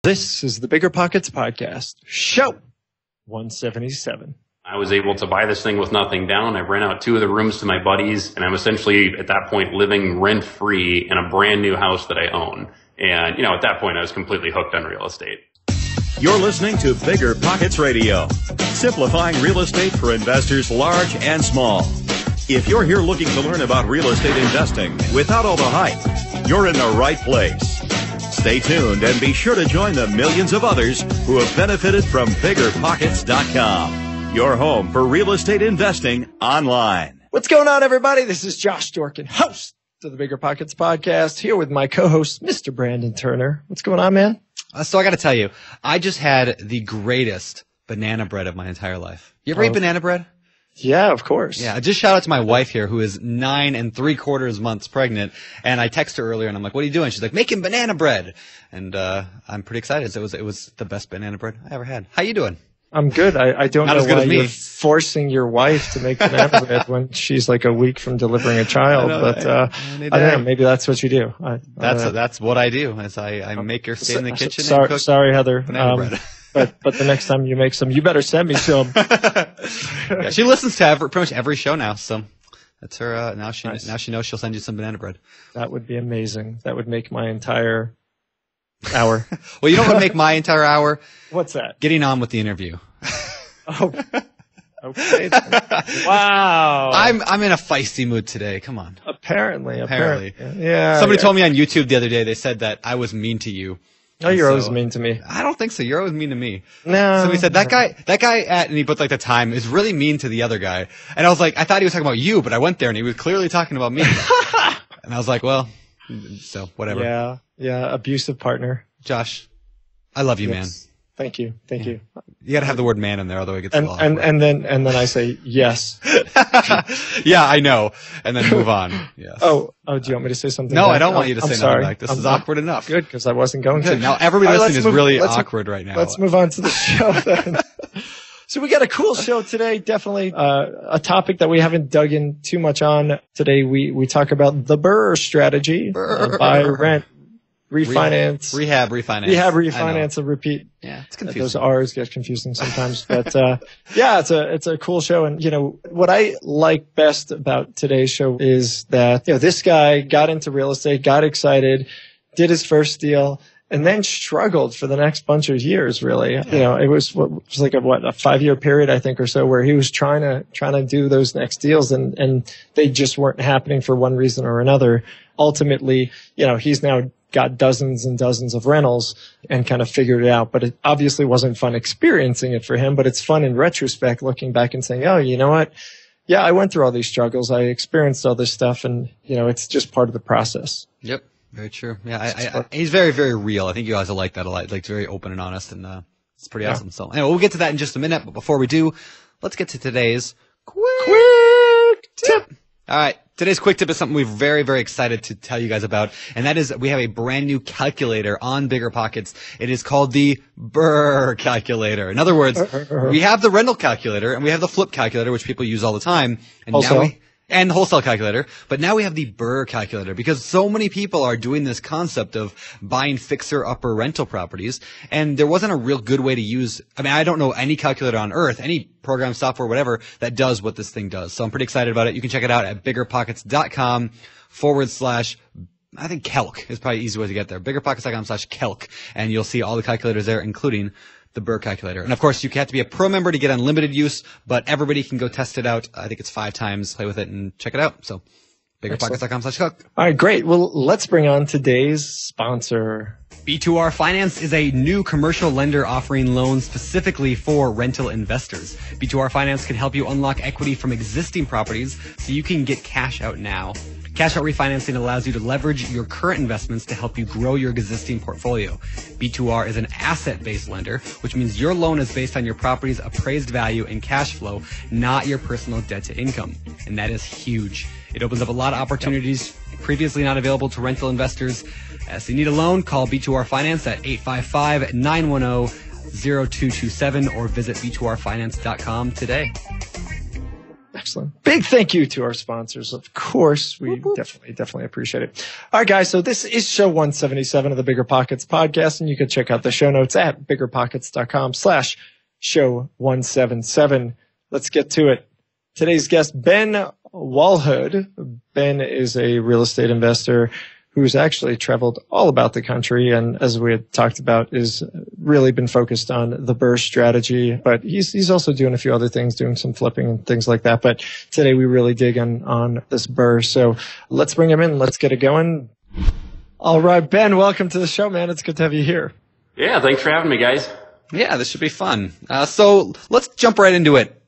This is the Bigger Pockets Podcast, show 177. I was able to buy this thing with nothing down. I rent out 2 of the rooms to my buddies, and I'm essentially at that point living rent-free in a brand new house that I own. And, at that point I was completely hooked on real estate. You're listening to Bigger Pockets Radio, simplifying real estate for investors large and small. If you're here looking to learn about real estate investing without all the hype, you're in the right place. Stay tuned and be sure to join the millions of others who have benefited from BiggerPockets.com, your home for real estate investing online. What's going on, everybody? This is Josh Dorkin, host of the Bigger Pockets Podcast, here with my co-host, Mr. Brandon Turner. What's going on, man? So I got to tell you, I just had the greatest banana bread of my entire life. You ever eat banana bread? Yeah, of course. Yeah, just shout out to my wife here, who is 9 3/4 months pregnant. And I text her earlier, and I'm like, "What are you doing?" She's like, "Making banana bread." And I'm pretty excited. So it was the best banana bread I ever had. How you doing? I'm good. I don't know why you're forcing your wife to make banana bread when she's like a week from delivering a child. I don't know. Maybe that's what you do. That's what I do. Is I make her stay in the kitchen. Sorry, Heather. Banana bread. But the next time you make some, you better send me some. Yeah, she listens to pretty much every show now, so that's her. Now she knows she'll send you some banana bread. That would be amazing. That would make my entire hour. Well, you know what would make my entire hour? What's that? Getting on with the interview. Oh, okay. Wow. I'm in a feisty mood today. Come on. Apparently. Yeah. Somebody told me on YouTube the other day. They said that I was mean to you. Oh, you're always mean to me. I don't think so. You're always mean to me. No. Somebody said that guy and he put like the time is really mean to the other guy. And I was like, I thought he was talking about you, but I went there and he was clearly talking about me. And I was like, well, so whatever. Yeah. Abusive partner. Josh, I love you, man. Thank you. You got to have the word man in there, although it gets a little awkward. And then I say yes. Yeah, I know. And then move on. Yes. Oh, do you want me to say something? No, back? I don't want you to say nothing back. This is awkward enough. Good, because I wasn't going to. Now everybody listening is really awkward right now. Let's move on to the show then. So we got a cool show today. Definitely a topic that we haven't dug in too much on today. We talk about the BRRRR strategy, buy, rent, refinance, rehab, refinance, and repeat. Yeah, it's confusing. Those R's get confusing sometimes, but it's a cool show. And what I like best about today's show is that this guy got into real estate, got excited, did his first deal, and then struggled for the next bunch of years. Really, it was like a 5-year period, I think, or so, where he was trying to do those next deals, and they just weren't happening for one reason or another. Ultimately, he's now got dozens and dozens of rentals and kind of figured it out. But it obviously wasn't fun experiencing it for him, but it's fun in retrospect, looking back and saying, oh, you know what? Yeah, I went through all these struggles. I experienced all this stuff, and, it's just part of the process. Yep. Very true. Yeah, he's very, very real. I think you guys will like that a lot. Like, very open and honest, and it's pretty awesome. So anyway, we'll get to that in just a minute. But before we do, let's get to today's quick tip. All right. Today's quick tip is something we're very, very excited to tell you guys about, and that is we have a brand new calculator on Bigger Pockets. It is called the BRRRR calculator. In other words, we have the rental calculator and we have the flip calculator, which people use all the time, and the wholesale calculator. But now we have the BRRRR calculator because so many people are doing this concept of buying fixer-upper rental properties, and there wasn't a real good way to use. I mean, I don't know any calculator on earth, any program, software, whatever, that does what this thing does. So I'm pretty excited about it. You can check it out at biggerpockets.com/ I think Kelk is probably the easy way to get there. Biggerpockets.com/Kelk, and you'll see all the calculators there, including the BRRRR calculator. And of course, you have to be a pro member to get unlimited use, but everybody can go test it out. I think it's 5 times, play with it, and check it out. So biggerpockets.com/Kelk. All right, great. Well, let's bring on today's sponsor. B2R Finance is a new commercial lender offering loans specifically for rental investors. B2R Finance can help you unlock equity from existing properties so you can get cash out now. Cash out refinancing allows you to leverage your current investments to help you grow your existing portfolio. B2R is an asset-based lender, which means your loan is based on your property's appraised value and cash flow, not your personal debt to income. And that is huge. It opens up a lot of opportunities previously not available to rental investors. So you need a loan, call B2R Finance at 855-910-0227 or visit b2rfinance.com today. Excellent. Big thank you to our sponsors. Of course, we definitely appreciate it. All right, guys. So this is show 177 of the Bigger Pockets podcast, and you can check out the show notes at biggerpockets.com/show 177. Let's get to it. Today's guest, Ben Walhood. Ben is a real estate investor who's actually traveled all about the country, and as we had talked about, is really been focused on the BRRRR strategy. But he's also doing a few other things, doing some flipping and things like that. But today we really dig on this BRRRR. So let's bring him in. Let's get it going. All right, Ben, welcome to the show, man. It's good to have you here. Yeah, thanks for having me, guys. Yeah, this should be fun. So let's jump right into it.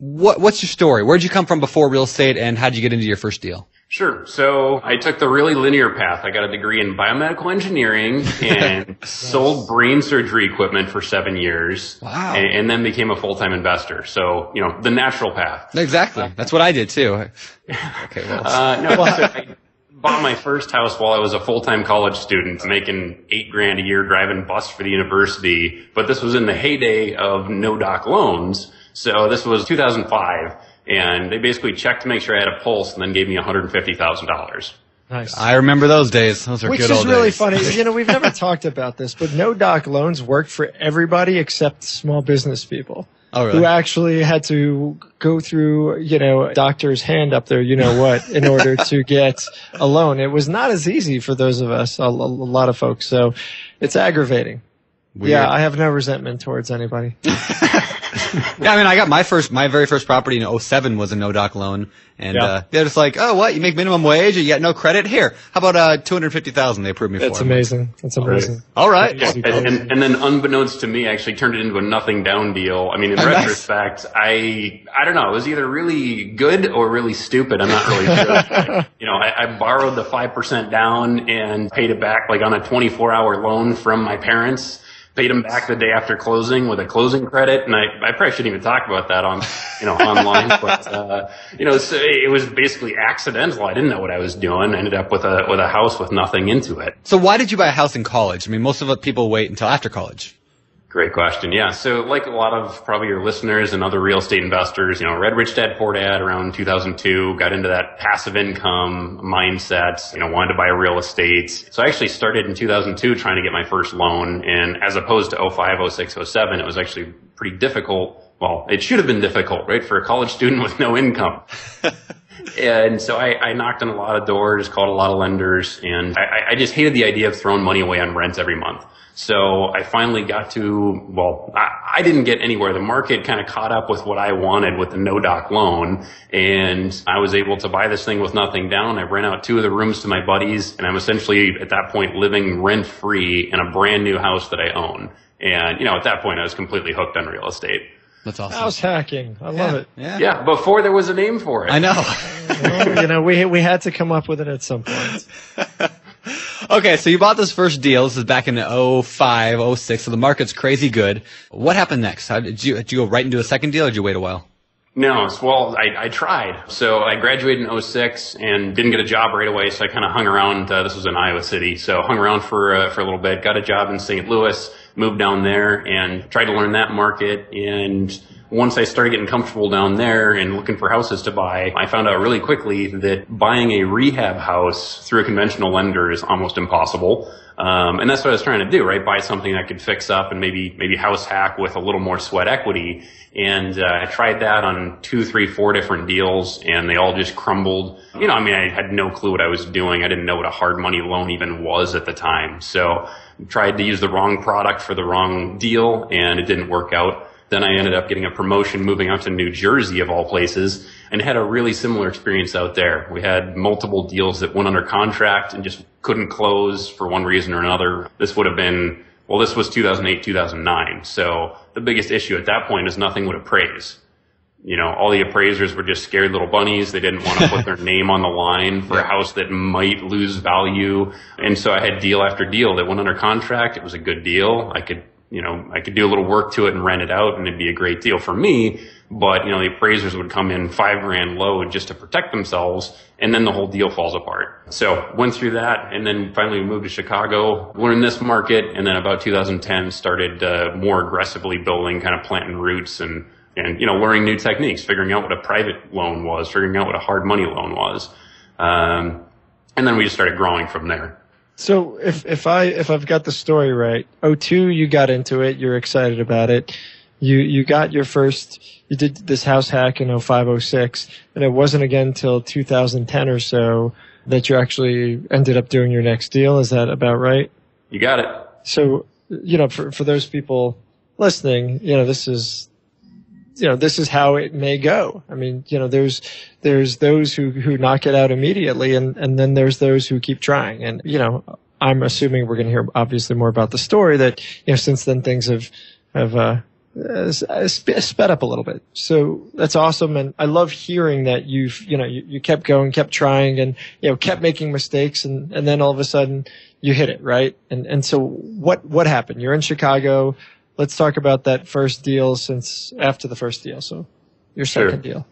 What's your story? Where'd you come from before real estate, and how'd you get into your first deal? Sure. So I took the really linear path. I got a degree in biomedical engineering and sold brain surgery equipment for 7 years. Wow. And then became a full-time investor. So, the natural path. Exactly. That's what I did too. Okay, well. I bought my first house while I was a full-time college student, making $8,000 a year driving bus for the university. But this was in the heyday of no-doc loans. So this was 2005. And they basically checked to make sure I had a pulse and then gave me $150,000. Nice. I remember those days. Those are good old days. Which is really funny. We've never talked about this, but no-doc loans worked for everybody except small business people. Oh, really? Who actually had to go through, doctor's hand up there, in order to get a loan. It was not as easy for those of us, a lot of folks. So it's aggravating. Weird. Yeah, I have no resentment towards anybody. Yeah, I mean, I got my very first property in 2007 was a no-doc loan, and they're just like, oh, what? You make minimum wage, and you got no credit? Here, how about $250,000? They approved me for. That's amazing. That's amazing. Right. All right. Yeah. And then, unbeknownst to me, I actually turned it into a nothing down deal. I mean, in retrospect, I don't know. It was either really good or really stupid. I'm not really sure. I borrowed the 5% down and paid it back like on a 24-hour loan from my parents. Paid them back the day after closing with a closing credit, and I probably shouldn't even talk about that on, online. But so it was basically accidental. I didn't know what I was doing. I ended up with a house with nothing into it. So why did you buy a house in college? I mean, most of people wait until after college. Great question. Yeah. So like a lot of probably your listeners and other real estate investors, read Rich Dad Poor Dad around 2002, got into that passive income mindset, wanted to buy real estate. So I actually started in 2002 trying to get my first loan. And as opposed to 05, 06, 07, it was actually pretty difficult. Well, it should have been difficult, right? For a college student with no income. And so I knocked on a lot of doors, called a lot of lenders, and I just hated the idea of throwing money away on rent every month. So I finally got to, I didn't get anywhere. The market kind of caught up with what I wanted with the no-doc loan, and I was able to buy this thing with nothing down. I rent out 2 of the rooms to my buddies, and I'm essentially at that point living rent-free in a brand new house that I own. And, at that point I was completely hooked on real estate. That's awesome. House hacking. I love it. Yeah, before there was a name for it. I know. Well, we had to come up with it at some point. Okay, so you bought this first deal. This is back in 05, 06, so the market's crazy good. What happened next? Did you go right into a second deal, or did you wait a while? No, well, I tried. So I graduated in 06 and didn't get a job right away, so I kind of hung around. This was in Iowa City, so hung around for a little bit, got a job in St. Louis, moved down there and tried to learn that market. And once I started getting comfortable down there and looking for houses to buy, I found out really quickly that buying a rehab house through a conventional lender is almost impossible. And that's what I was trying to do, right? Buy something I could fix up and maybe house hack with a little more sweat equity. And I tried that on 2, 3, 4 different deals, and they all just crumbled. I had no clue what I was doing. I didn't know what a hard money loan even was at the time. So tried to use the wrong product for the wrong deal, and it didn't work out. Then I ended up getting a promotion, moving out to New Jersey of all places, and had a really similar experience out there. We had multiple deals that went under contract and just couldn't close for one reason or another. This would have been, this was 2008, 2009. So the biggest issue at that point is nothing would appraise. All the appraisers were just scared little bunnies. They didn't want to put their name on the line for a house that might lose value. And so I had deal after deal that went under contract. It was a good deal. I could do a little work to it and rent it out, and it'd be a great deal for me. But, the appraisers would come in $5,000 low just to protect themselves, and then the whole deal falls apart. So went through that, and then finally moved to Chicago, learned this market, and then about 2010 started more aggressively building, kind of planting roots and and, learning new techniques, figuring out what a private loan was, figuring out what a hard money loan was. And then we just started growing from there. So if I've got the story right, 2002 you got into it, you're excited about it. You got your first, you did this house hack in 05, 06, and it wasn't again until 2010 or so that you actually ended up doing your next deal. Is that about right? You got it. So, for those people listening, this is how it may go. I mean, there's those who knock it out immediately, and then there's those who keep trying. And, I'm assuming we're going to hear obviously more about the story that, since then things have sped up a little bit. So that's awesome. And I love hearing that you kept going, kept trying, and, kept making mistakes. And then all of a sudden you hit it, right? And so what happened? You're in Chicago. Let's talk about that first deal since after the first deal. So your second deal.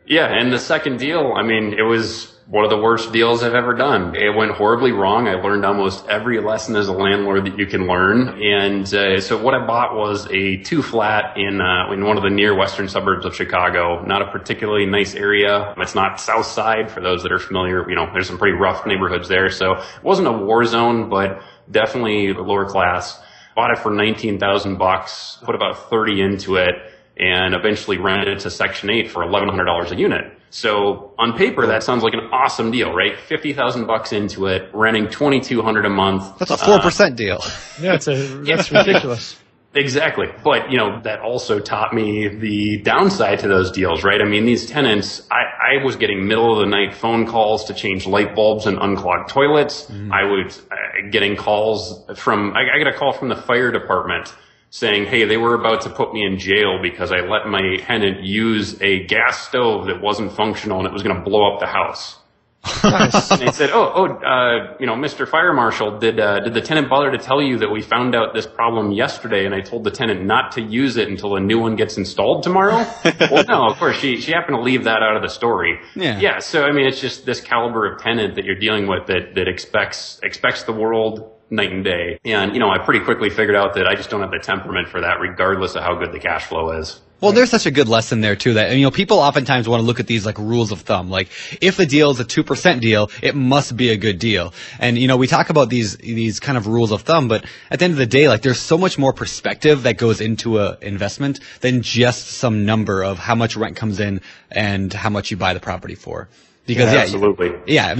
Yeah. And the second deal, it was one of the worst deals I've ever done. It went horribly wrong. I learned almost every lesson as a landlord that you can learn. And so what I bought was a 2-flat in one of the near western suburbs of Chicago. Not a particularly nice area. It's not South Side for those that are familiar. There's some pretty rough neighborhoods there. So it wasn't a war zone, but definitely lower class. Bought it for $19,000, put about 30 into it, and eventually rented it to Section 8 for $1,100 a unit. So on paper, that sounds like an awesome deal, right? $50,000 into it, renting $2,200 a month. That's a 4% deal. Yeah, that's ridiculous. Exactly. But, that also taught me the downside to those deals, right? These tenants, I was getting middle of the night phone calls to change light bulbs and unclog toilets. I was getting calls I got a call from the fire department saying, hey, they were about to put me in jail because I let my tenant use a gas stove that wasn't functional and it was going to blow up the house. Nice. And they said, Mr. Fire Marshal, did the tenant bother to tell you that we found out this problem yesterday and I told the tenant not to use it until a new one gets installed tomorrow? Well, no, of course, she happened to leave that out of the story. Yeah. So, it's just this caliber of tenant that you're dealing with that expects the world night and day. And, I pretty quickly figured out that I just don't have the temperament for that, regardless of how good the cash flow is. Well, there's such a good lesson there too that, people oftentimes want to look at these like rules of thumb. Like if the deal is a 2% deal, it must be a good deal. And, we talk about these kind of rules of thumb, but at the end of the day, like there's so much more perspective that goes into a investment than just some number of how much rent comes in and how much you buy the property for. Because absolutely.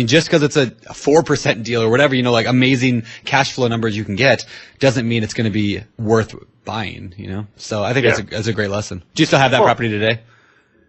Just because it's a 4% deal or whatever, like amazing cash flow numbers you can get doesn't mean it's going to be worth buying, So I think that's a great lesson. Do you still have that property today?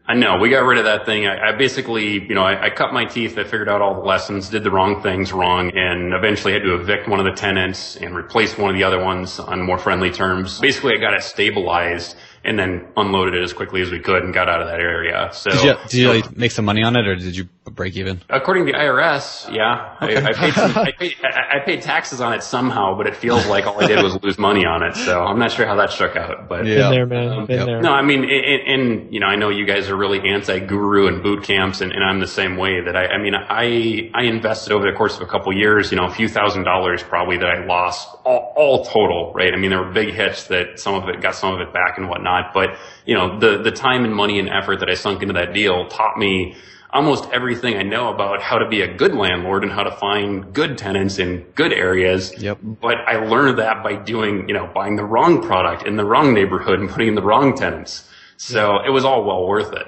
I know. We got rid of that thing. I basically, I cut my teeth. I figured out all the lessons, did the wrong things wrong, and eventually had to evict one of the tenants and replace one of the other ones on more friendly terms. Basically, I got it stabilized and then unloaded it as quickly as we could and got out of that area. So did you make some money on it, or did you break even? According to the IRS, yeah. Okay. I paid taxes on it somehow, but it feels like all I did was lose money on it. So I'm not sure how that shook out. But been there, man. Been there. No, I know you guys are really anti-guru and boot camps, and I'm the same way. That I invested over the course of a couple years, a few $1,000s probably that I lost all total, right? There were big hits that some of it back and whatnot. But, the time and money and effort that I sunk into that deal taught me almost everything I know about how to be a good landlord and how to find good tenants in good areas. Yep. But I learned that by doing, buying the wrong product in the wrong neighborhood and putting in the wrong tenants. So it was all well worth it.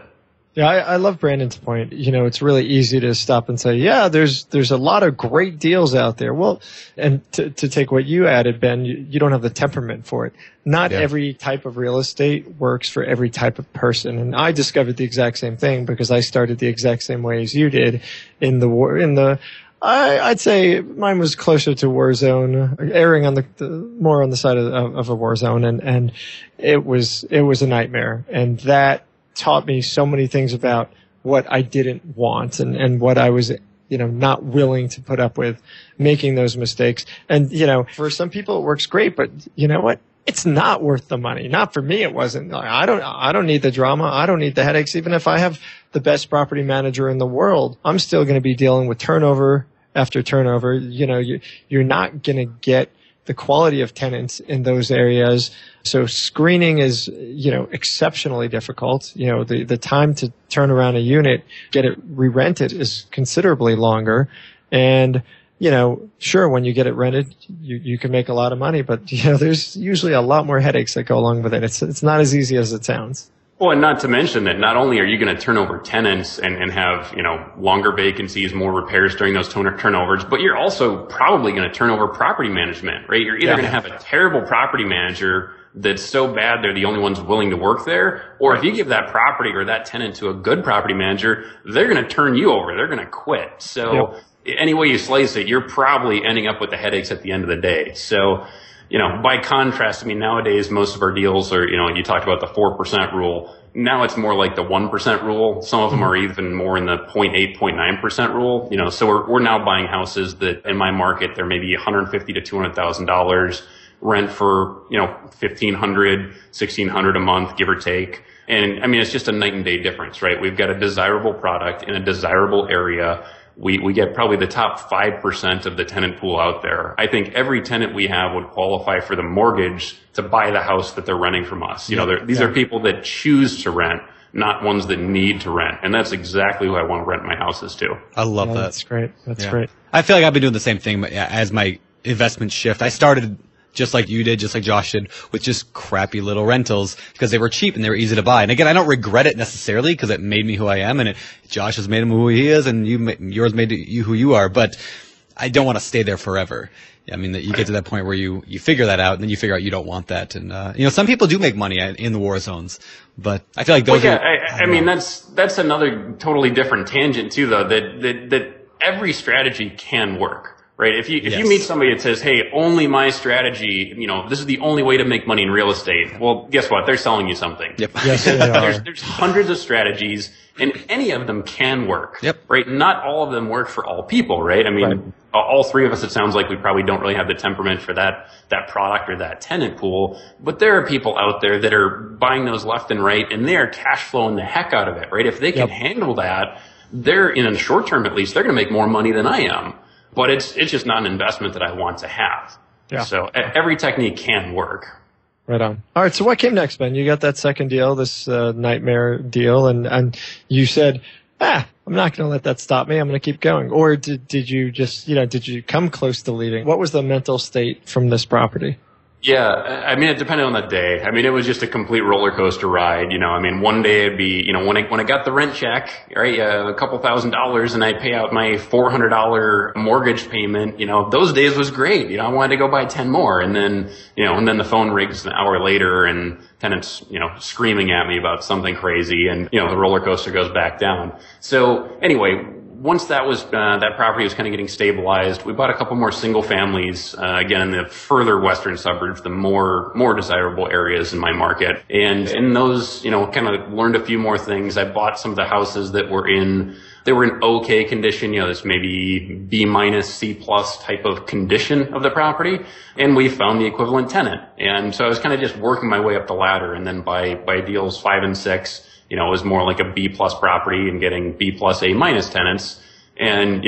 Yeah, I love Brandon's point. It's really easy to stop and say, yeah, there's a lot of great deals out there. Well, and to take what you added, Ben, you don't have the temperament for it. Not every type of real estate works for every type of person. And I discovered the exact same thing because I started the exact same way as you did I'd say mine was closer to war zone, erring on more on the side of a war zone. And it was a nightmare. And that taught me so many things about what I didn't want and what I was, not willing to put up with making those mistakes. And, for some people it works great, but you know what? It's not worth the money. Not for me. It wasn't. I don't need the drama. I don't need the headaches. Even if I have the best property manager in the world, I'm still going to be dealing with turnover after turnover. You're not going to get the quality of tenants in those areas. So screening is, exceptionally difficult. The time to turn around a unit, get it re-rented is considerably longer. And, sure, when you get it rented, you can make a lot of money, but, there's usually a lot more headaches that go along with it. It's not as easy as it sounds. Well, and not to mention that not only are you going to turn over tenants and have, longer vacancies, more repairs during those turnovers, but you're also probably going to turn over property management, right? You're either going to have a terrible property manager that's so bad they're the only ones willing to work there, or if you give that property or that tenant to a good property manager, they're going to turn you over. They're going to quit. So any way you slice it, you're probably ending up with the headaches at the end of the day. So, by contrast, nowadays most of our deals are, you talked about the 4% rule. Now it's more like the 1% rule. Some of them are even more in the 0.8, 0.9% rule. So we're now buying houses that in my market, they're maybe $150,000 to $200,000, rent for, $1,500, $1,600 a month, give or take. And it's just a night and day difference, right? We've got a desirable product in a desirable area. We get probably the top 5% of the tenant pool out there. I think every tenant we have would qualify for the mortgage to buy the house that they're renting from us. These are people that choose to rent, not ones that need to rent. And that's exactly who I want to rent my houses to. I love that. That's great. That's great. I feel like I've been doing the same thing, but as my investments shift, I started just like you did, just like Josh did, with just crappy little rentals because they were cheap and they were easy to buy. And again, I don't regret it necessarily because it made me who I am, and Josh has made him who he is, and yours made you who you are. But I don't want to stay there forever. You get to that point where you figure that out, and then you figure out you don't want that. And some people do make money in the war zones, but I feel like those. That's another totally different tangent too, though. That every strategy can work. Right. If you meet somebody that says, hey, only my strategy, this is the only way to make money in real estate. Well, guess what? They're selling you something. Yep. Yes, they are. There's hundreds of strategies and any of them can work. Yep. Right. Not all of them work for all people. Right. All three of us, it sounds like we probably don't really have the temperament for that product or that tenant pool. But there are people out there that are buying those left and right, and they are cash flowing the heck out of it. Right. If they can handle that, they're in the short term, at least, they're going to make more money than I am. But it's just not an investment that I want to have. Yeah. So every technique can work. Right on. All right. So what came next, Ben? You got that second deal, this nightmare deal, and you said, I'm not going to let that stop me. I'm going to keep going. Or did you just, did you come close to leaving? What was the mental state from this property? Yeah, it depended on the day. It was just a complete roller coaster ride. One day it'd be, when I got the rent check, right, a couple $1,000s, and I pay out my $400 mortgage payment. Those days was great. I wanted to go buy 10 more, and then the phone rings an hour later, and tenants, screaming at me about something crazy, and the roller coaster goes back down. So anyway. Once that property was kind of getting stabilized, we bought a couple more single families, again, in the further western suburbs, the more desirable areas in my market. And in those, kind of learned a few more things. I bought some of the houses that were in okay condition, this maybe B-, C+ type of condition of the property. And we found the equivalent tenant. And so I was kind of just working my way up the ladder. And then by deals 5 and 6, it was more like a B+ property and getting B+ A- tenants. And,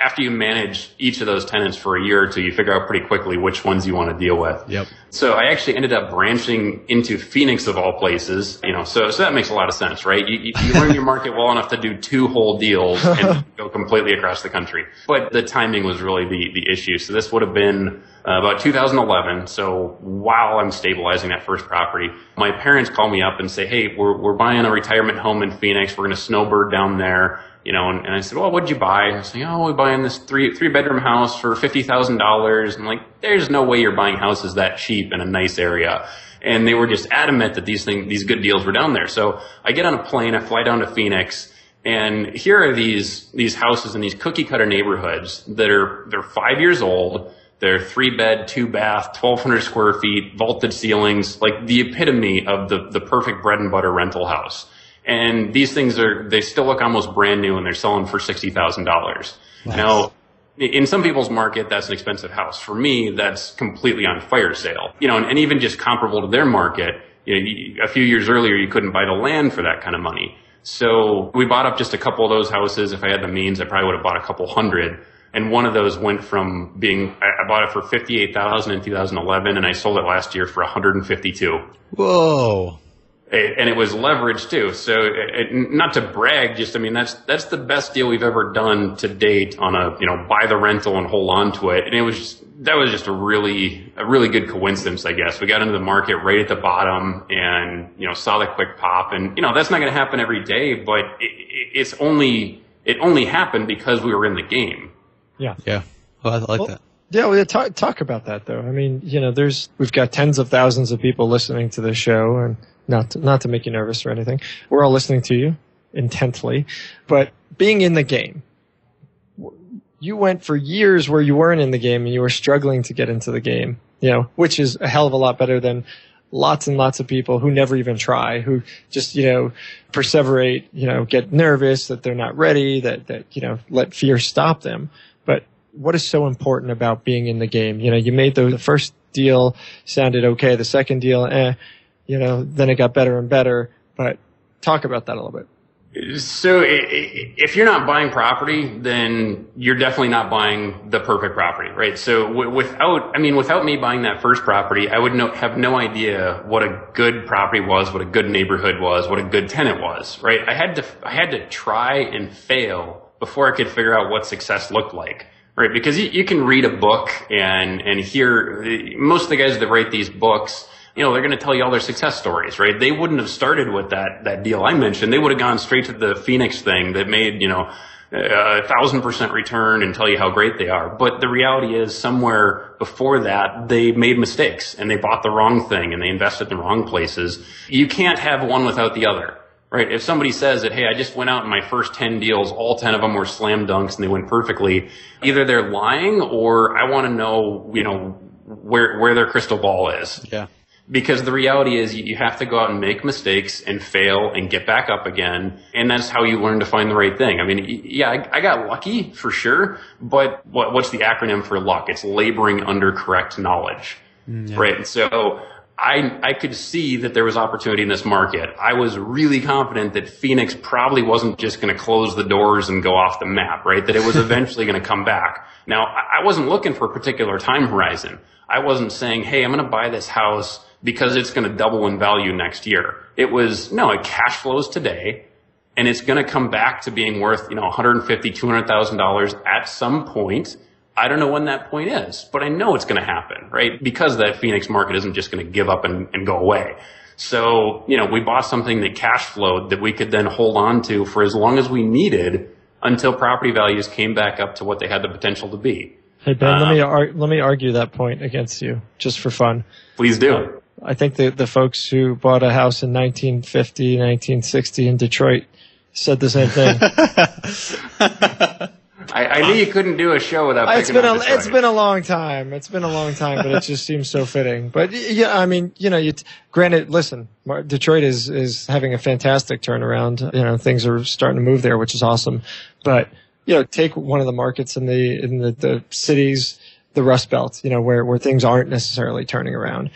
after you manage each of those tenants for a year or two, you figure out pretty quickly which ones you want to deal with. Yep. So I actually ended up branching into Phoenix of all places, so that makes a lot of sense, right? You learn your market well enough to do 2 whole deals and go completely across the country. But the timing was really the issue. So this would have been about 2011. So while I'm stabilizing that first property, my parents call me up and say, hey, we're buying a retirement home in Phoenix. We're going to snowbird down there. And I said, well, what'd you buy? I said, we're buying this three bedroom house for $50,000. I'm like, there's no way you're buying houses that cheap in a nice area. And they were just adamant that these good deals were down there. So I get on a plane, I fly down to Phoenix, and here are these houses in these cookie cutter neighborhoods they're 5 years old. They're 3-bed, 2-bath, 1,200 square feet, vaulted ceilings, like the epitome of the perfect bread and butter rental house. And these things they still look almost brand new, and they're selling for $60,000. Nice. Now, in some people's market, that's an expensive house. For me, that's completely on fire sale. And even just comparable to their market, a few years earlier, you couldn't buy the land for that kind of money. So we bought up just a couple of those houses. If I had the means, I probably would have bought a couple hundred. And one of those went from I bought it for $58,000 in 2011, and I sold it last year for $152,000. Whoa. And it was leveraged too. So not to brag, just, I mean, that's the best deal we've ever done to date on buy the rental and hold on to it. And that was just a really good coincidence, I guess. We got into the market right at the bottom and, saw the quick pop, and, that's not going to happen every day, but it only happened because we were in the game. Yeah. Yeah. Well, I like that. Yeah, we talk about that though. I mean, we've got tens of thousands of people listening to this show, and not to make you nervous or anything. We're all listening to you intently, but being in the game, you went for years where you weren't in the game and you were struggling to get into the game, which is a hell of a lot better than lots and lots of people who never even try, who just, perseverate, get nervous that they're not ready, that let fear stop them. But what is so important about being in the game? You made the first deal sounded okay. The second deal, then it got better and better. But talk about that a little bit. So if you're not buying property, then you're definitely not buying the perfect property, right? So without me buying that first property, I would have no idea what a good property was, what a good neighborhood was, what a good tenant was, right? I had to try and fail before I could figure out what success looked like. Right, because you can read a book and hear most of the guys that write these books, they're going to tell you all their success stories, right? They wouldn't have started with that deal I mentioned. They would have gone straight to the Phoenix thing that made, 1,000% return and tell you how great they are. But the reality is somewhere before that, they made mistakes and they bought the wrong thing and they invested in the wrong places. You can't have one without the other. Right. If somebody says that, hey, I just went out in my first 10 deals, all 10 of them were slam dunks and they went perfectly, either they're lying or I want to know, where their crystal ball is. Yeah. Because the reality is you have to go out and make mistakes and fail and get back up again. And that's how you learn to find the right thing. I mean, yeah, I got lucky for sure, but what's the acronym for luck? It's laboring under correct knowledge. Yeah. Right. And so I could see that there was opportunity in this market. I was really confident that Phoenix probably wasn't just going to close the doors and go off the map, right? That it was eventually going to come back. Now, I wasn't looking for a particular time horizon. I wasn't saying, hey, I'm going to buy this house because it's going to double in value next year. It was, no, it cash flows today and it's going to come back to being worth, $150,000, $200,000 at some point. I don't know when that point is, but I know it's going to happen, right? Because that Phoenix market isn't just going to give up and go away. So, we bought something that cash flowed that we could then hold on to for as long as we needed until property values came back up to what they had the potential to be. Hey, Ben, let me argue that point against you, just for fun. Please do. I think the folks who bought a house in 1950, 1960 in Detroit said the same thing. I knew you couldn't do a show without picking up Detroit. It's been a long time. But it just seems so fitting. But yeah, I mean, granted, listen, Detroit is having a fantastic turnaround. Things are starting to move there, which is awesome. But take one of the markets in the cities, the Rust Belt, where things aren't necessarily turning around.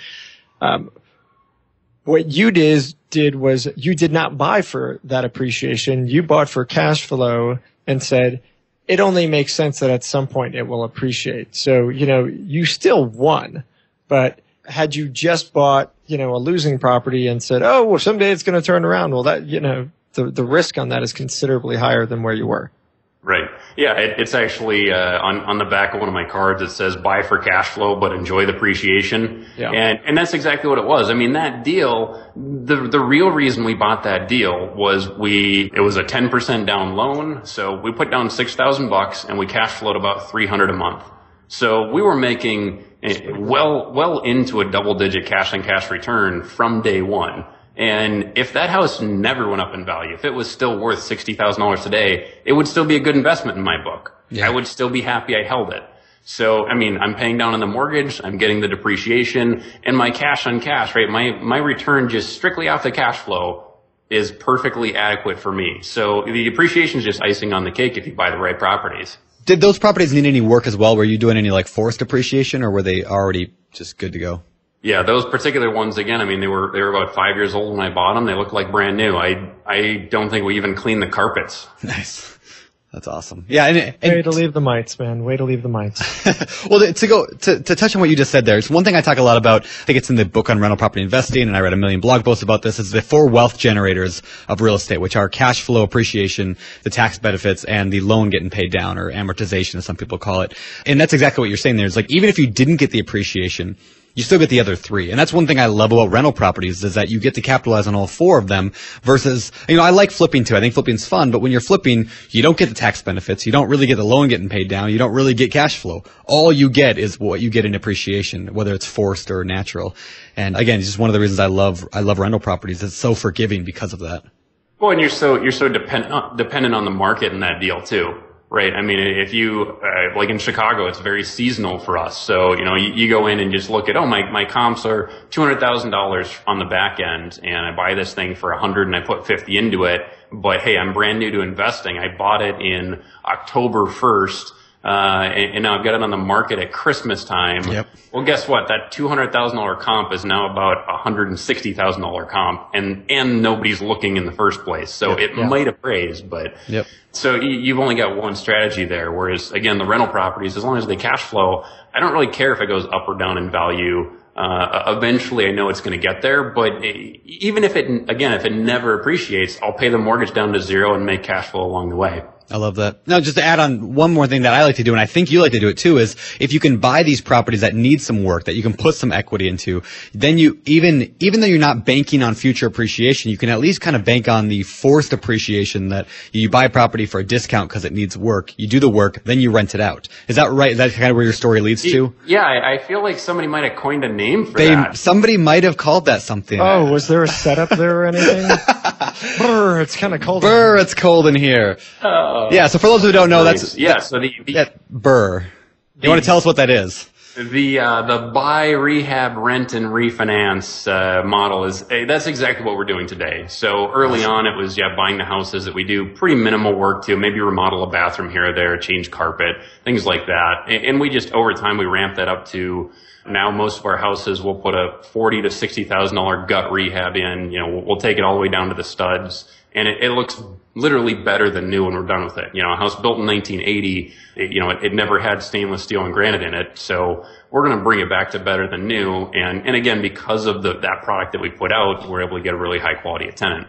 What you did was you did not buy for that appreciation. You bought for cash flow and said, it only makes sense that at some point it will appreciate. So, you still won, but had you just bought, a losing property and said, oh, well, someday it's going to turn around. Well, that, the risk on that is considerably higher than where you were. Right. Yeah, it's actually on the back of one of my cards. It says buy for cash flow, but enjoy the appreciation. Yeah. And that's exactly what it was. I mean, that deal, the real reason we bought that deal was it was a 10% down loan. So we put down $6,000 and we cash flowed about $300 a month. So we were making well into a double-digit cash on cash return from day one. And if that house never went up in value, if it was still worth $60,000 today, it would still be a good investment in my book. Yeah. I would still be happy I held it. So, I mean, I'm paying down on the mortgage, I'm getting the depreciation, and my cash on cash, right? My return just strictly off the cash flow is perfectly adequate for me. So the appreciation is just icing on the cake if you buy the right properties. Did those properties need any work as well? Were you doing any forced appreciation, or were they already just good to go? Yeah, those particular ones, again, I mean, they were about 5 years old when I bought them. They looked like brand new. I don't think we even cleaned the carpets. Nice. That's awesome. Yeah. And way to leave the mites, man. Way to leave the mites. Well, to touch on what you just said there, it's one thing I talk a lot about. I think it's in the book on rental property investing, and I read a million blog posts about this, is the 4 wealth generators of real estate, which are cash flow appreciation, the tax benefits, and the loan getting paid down, or amortization, as some people call it. And that's exactly what you're saying there. It's like, even if you didn't get the appreciation, you still get the other 3. And that's one thing I love about rental properties, is that you get to capitalize on all 4 of them versus, I like flipping too. I think flipping's fun, but when you're flipping, you don't get the tax benefits. You don't really get the loan getting paid down. You don't really get cash flow. All you get is what you get in appreciation, whether it's forced or natural. And again, it's just one of the reasons I love rental properties. It's so forgiving because of that. Well, and you're so dependent on the market in that deal too. Right. I mean, if you, like in Chicago, it's very seasonal for us. So, you go in and just look at, my comps are $200,000 on the back end, and I buy this thing for 100 and I put 50 into it. But hey, I'm brand new to investing. I bought it in October 1st. And now I've got it on the market at Christmas time. Yep. Well, guess what? That $200,000 comp is now about $160,000 comp, and nobody's looking in the first place. So it might appraise, but so you've only got one strategy there. Whereas again, the rental properties, as long as they cash flow, I don't really care if it goes up or down in value. Eventually I know it's going to get there, but even if it never appreciates, I'll pay the mortgage down to 0 and make cash flow along the way. I love that. Now, just to add on one more thing that I like to do, and I think you like to do it too, is if you can buy these properties that need some work, that you can put some equity into, then you, even though you're not banking on future appreciation, you can at least kind of bank on the forced appreciation that you buy a property for a discount because it needs work. You do the work, then you rent it out. Is that right? Is that kind of where your story leads to? Yeah, I feel like somebody might have coined a name for that. Somebody might have called that something. Oh, was there a setup there or anything? Brr, it's kind of cold. Brr, it's cold in here. Yeah, so for those who don't know, that's BRRRR. You want to tell us what that is? The buy, rehab, rent, and refinance model that's exactly what we're doing today. So early on, it was buying the houses that we do pretty minimal work to, maybe remodel a bathroom here or there, change carpet, things like that. And we just over time we ramped that up to now most of our houses we'll put a $40,000 to $60,000 gut rehab in. We'll take it all the way down to the studs, and it looks literally better than new when we're done with it. A house built in 1980, it never had stainless steel and granite in it. So we're going to bring it back to better than new. And again, because of that product that we put out, we're able to get a really high quality tenant.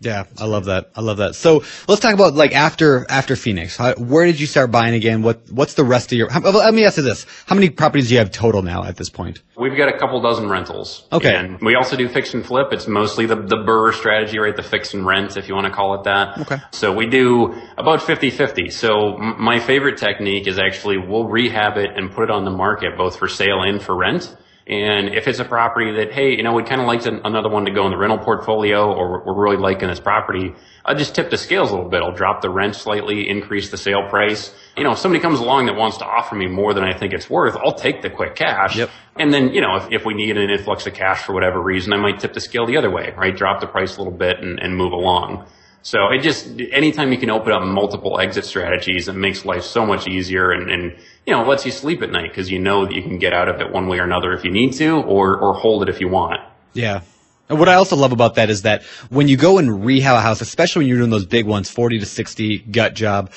Yeah, I love that. I love that. So let's talk about after Phoenix. Where did you start buying again? What's the rest of your? Let me ask you this: how many properties do you have total now at this point? We've got a couple dozen rentals. Okay. And we also do fix and flip. It's mostly the BRRRR strategy, right? The fix and rent, if you want to call it that. Okay. So we do about 50-50. So my favorite technique is actually we'll rehab it and put it on the market both for sale and for rent. And if it's a property that, hey, we'd kind of like another one to go in the rental portfolio, or we're really liking this property, I'll just tip the scales a little bit. I'll drop the rent slightly, increase the sale price. If somebody comes along that wants to offer me more than I think it's worth, I'll take the quick cash. Yep. And then, if we need an influx of cash for whatever reason, I might tip the scale the other way, right? Drop the price a little bit and move along. So anytime you can open up multiple exit strategies, it makes life so much easier and lets you sleep at night because that you can get out of it one way or another if you need to, or hold it if you want. Yeah. And what I also love about that is that when you go and rehab a house, especially when you're doing those big ones, 40 to 60 gut job,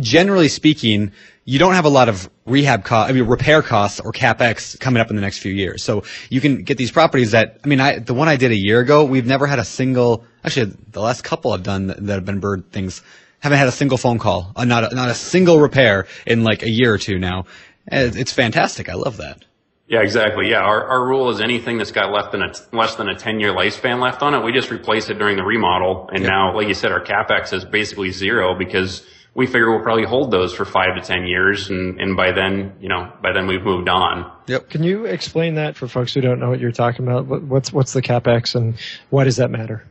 generally speaking, you don't have a lot of repair costs or CapEx coming up in the next few years. So you can get these properties that, the one I did a year ago, we've never had actually the last couple I've done that have been BRRRR things, haven't had a single phone call, not a single repair in like a year or two now. It's fantastic. I love that. Yeah, exactly. Yeah, our rule is anything that's got less than a 10-year lifespan left on it, we just replace it during the remodel. And now, like you said, our CapEx is basically 0 because we figure we'll probably hold those for 5 to 10 years, and by then we've moved on. Yep. Can you explain that for folks who don't know what you're talking about? What's the CapEx and why does that matter?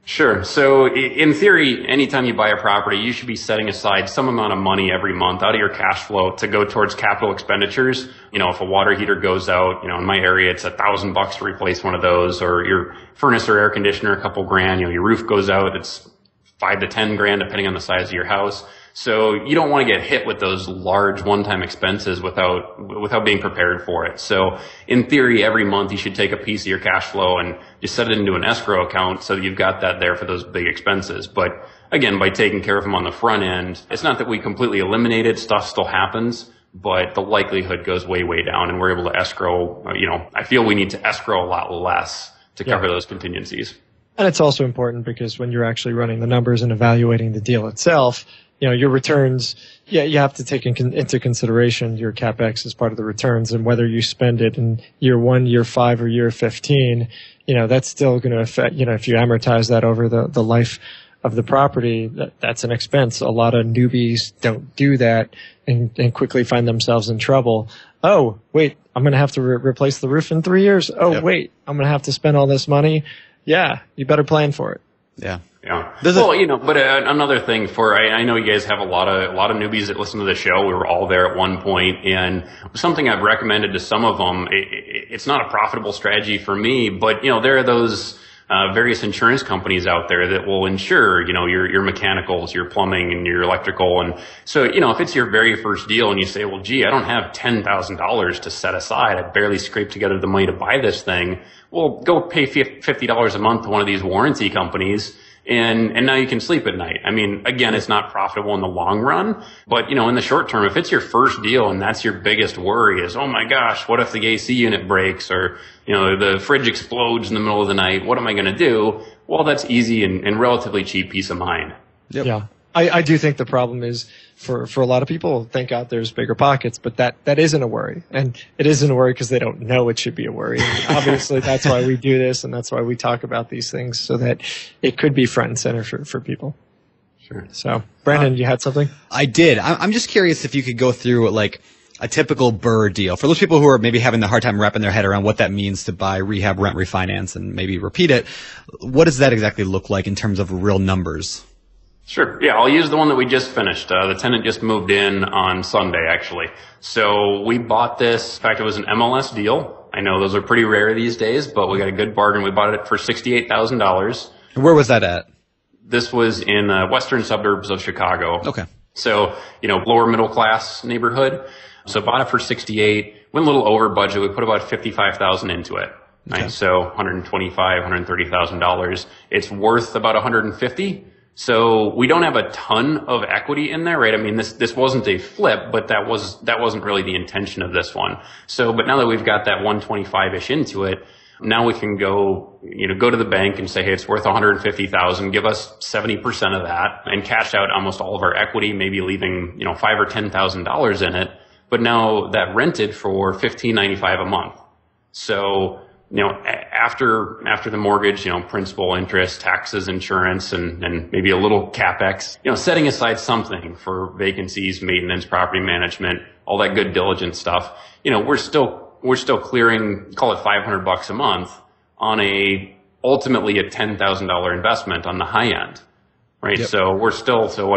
Sure. So in theory, anytime you buy a property, you should be setting aside some amount of money every month out of your cash flow to go towards capital expenditures. If a water heater goes out, in my area, it's $1,000 to replace one of those, or your furnace or air conditioner, a couple grand. Your roof goes out, it's $5 to $10 grand depending on the size of your house. So you don't want to get hit with those large one-time expenses without being prepared for it. So in theory, every month you should take a piece of your cash flow and just set it into an escrow account so that you've got that there for those big expenses. But again, by taking care of them on the front end, it's not that we completely eliminate it. Stuff still happens, but the likelihood goes way, way down, and we're able to escrow. I feel we need to escrow a lot less to cover those contingencies. And it's also important because when you're actually running the numbers and evaluating the deal itself, your returns, you have to take into consideration your CapEx as part of the returns, and whether you spend it in year 1, year 5, or year 15, that's still going to affect, if you amortize that over the life of the property, that's an expense. A lot of newbies don't do that and quickly find themselves in trouble. Oh, wait, I'm going to have to replace the roof in 3 years. Oh, wait, I'm going to have to spend all this money. Yeah, you better plan for it. Yeah. Yeah. But another thing I know you guys have a lot of newbies that listen to the show. We were all there at one point, and something I've recommended to some of them, it's not a profitable strategy for me, but there are those various insurance companies out there that will insure, your mechanicals, your plumbing, and your electrical. And so, if it's your very first deal and you say, well, gee, I don't have $10,000 to set aside, I barely scraped together the money to buy this thing. Well, go pay $50 a month to one of these warranty companies, and now you can sleep at night. I mean, again, it's not profitable in the long run, but in the short term, if it's your first deal and that's your biggest worry is, oh my gosh, what if the AC unit breaks, or the fridge explodes in the middle of the night? What am I going to do? Well, that's easy and relatively cheap peace of mind. Yep. Yeah. I do think the problem is for a lot of people, thank God there's bigger pockets, but that isn't a worry. And it isn't a worry because they don't know it should be a worry. And obviously, that's why we do this, and that's why we talk about these things, so that it could be front and center for people. Sure. So, Brandon, you had something? I did. I'm just curious if you could go through like a typical BRRRR deal for those people who are maybe having the hard time wrapping their head around what that means to buy, rehab, rent, refinance, and maybe repeat it. What does that exactly look like in terms of real numbers? Sure. Yeah, I'll use the one that we just finished. The tenant just moved in on Sunday, actually. So we bought this. In fact, it was an MLS deal. I know those are pretty rare these days, but we got a good bargain. We bought it for $68,000. Where was that at? This was in western suburbs of Chicago. Okay. So, lower middle class neighborhood. So bought it for 68, went a little over budget. We put about 55,000 into it. Right? Okay. So $130,000. It's worth about 150. So we don't have a ton of equity in there, right? I mean, this wasn't a flip, but that wasn't really the intention of this one. So, but now that we've got that 125-ish into it, now we can go to the bank and say, hey, it's worth 150,000. Give us 70% of that and cash out almost all of our equity, maybe leaving, $5,000 or $10,000 in it. But now that rented for $1,595 a month. So, after the mortgage, principal, interest, taxes, insurance, and maybe a little CapEx, setting aside something for vacancies, maintenance, property management, all that good diligence stuff, we're still clearing, call it $500 a month on ultimately a $10,000 investment on the high end. Right. Yep. So what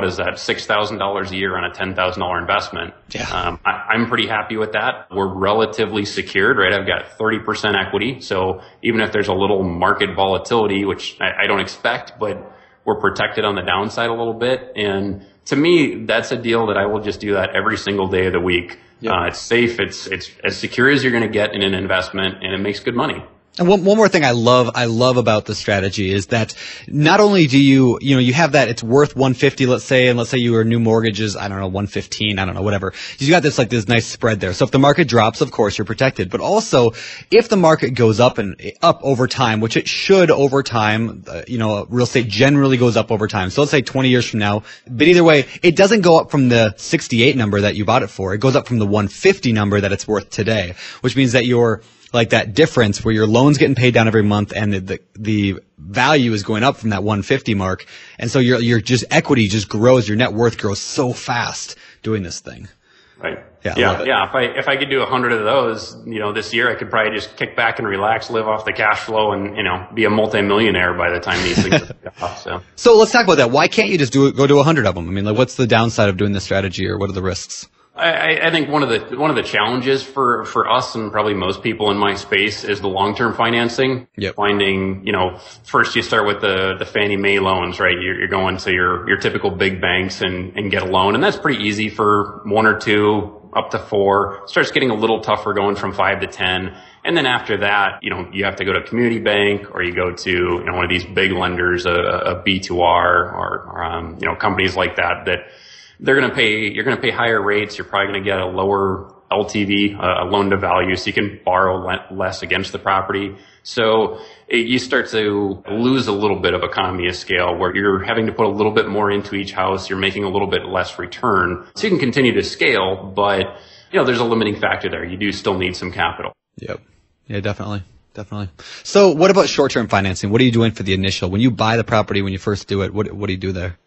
is that? $6,000 a year on a $10,000 investment. Yeah. I'm pretty happy with that. We're relatively secured, right? I've got 30% equity. So even if there's a little market volatility, which I don't expect, but we're protected on the downside a little bit. And to me, that's a deal that I will just do that every single day of the week. Yep. It's safe. It's as secure as you're going to get in an investment, and it makes good money. And one more thing I love about the strategy is that not only do you have that it's worth 150, let's say, and let's say your new mortgage is, 115, whatever. You got this nice spread there. So if the market drops, of course, you're protected. But also, if the market goes up over time, which it should over time, real estate generally goes up over time. So let's say 20 years from now, but either way, it doesn't go up from the 68 number that you bought it for. It goes up from the 150 number that it's worth today, which means that you're like that difference where your loan's getting paid down every month and the value is going up from that 150 mark. And so your just equity just grows, your net worth grows so fast doing this thing. Right. Yeah. If I could do 100 of those, this year, I could probably just kick back and relax, live off the cash flow, and be a multimillionaire by the time these things are off. So let's talk about that. Why can't you just go do 100 of them? I mean, what's the downside of doing this strategy, or what are the risks? I think one of the challenges for us and probably most people in my space is the long-term financing. Yep. Finding, first you start with the Fannie Mae loans, right? You're going to your typical big banks and get a loan, and that's pretty easy for 1 or 2 up to 4. It starts getting a little tougher going from 5 to 10. And then after that, you have to go to a community bank, or you go to, one of these big lenders, a B2R or companies like that you're going to pay higher rates. You're probably going to get a lower LTV, a loan to value, so you can borrow less against the property. So you start to lose a little bit of economy of scale, where you're having to put a little bit more into each house. You're making a little bit less return. So you can continue to scale, but there's a limiting factor there. You do still need some capital. Yep. Yeah, definitely. So what about short-term financing? What are you doing for the initial? When you buy the property, when you first do it, what do you do there?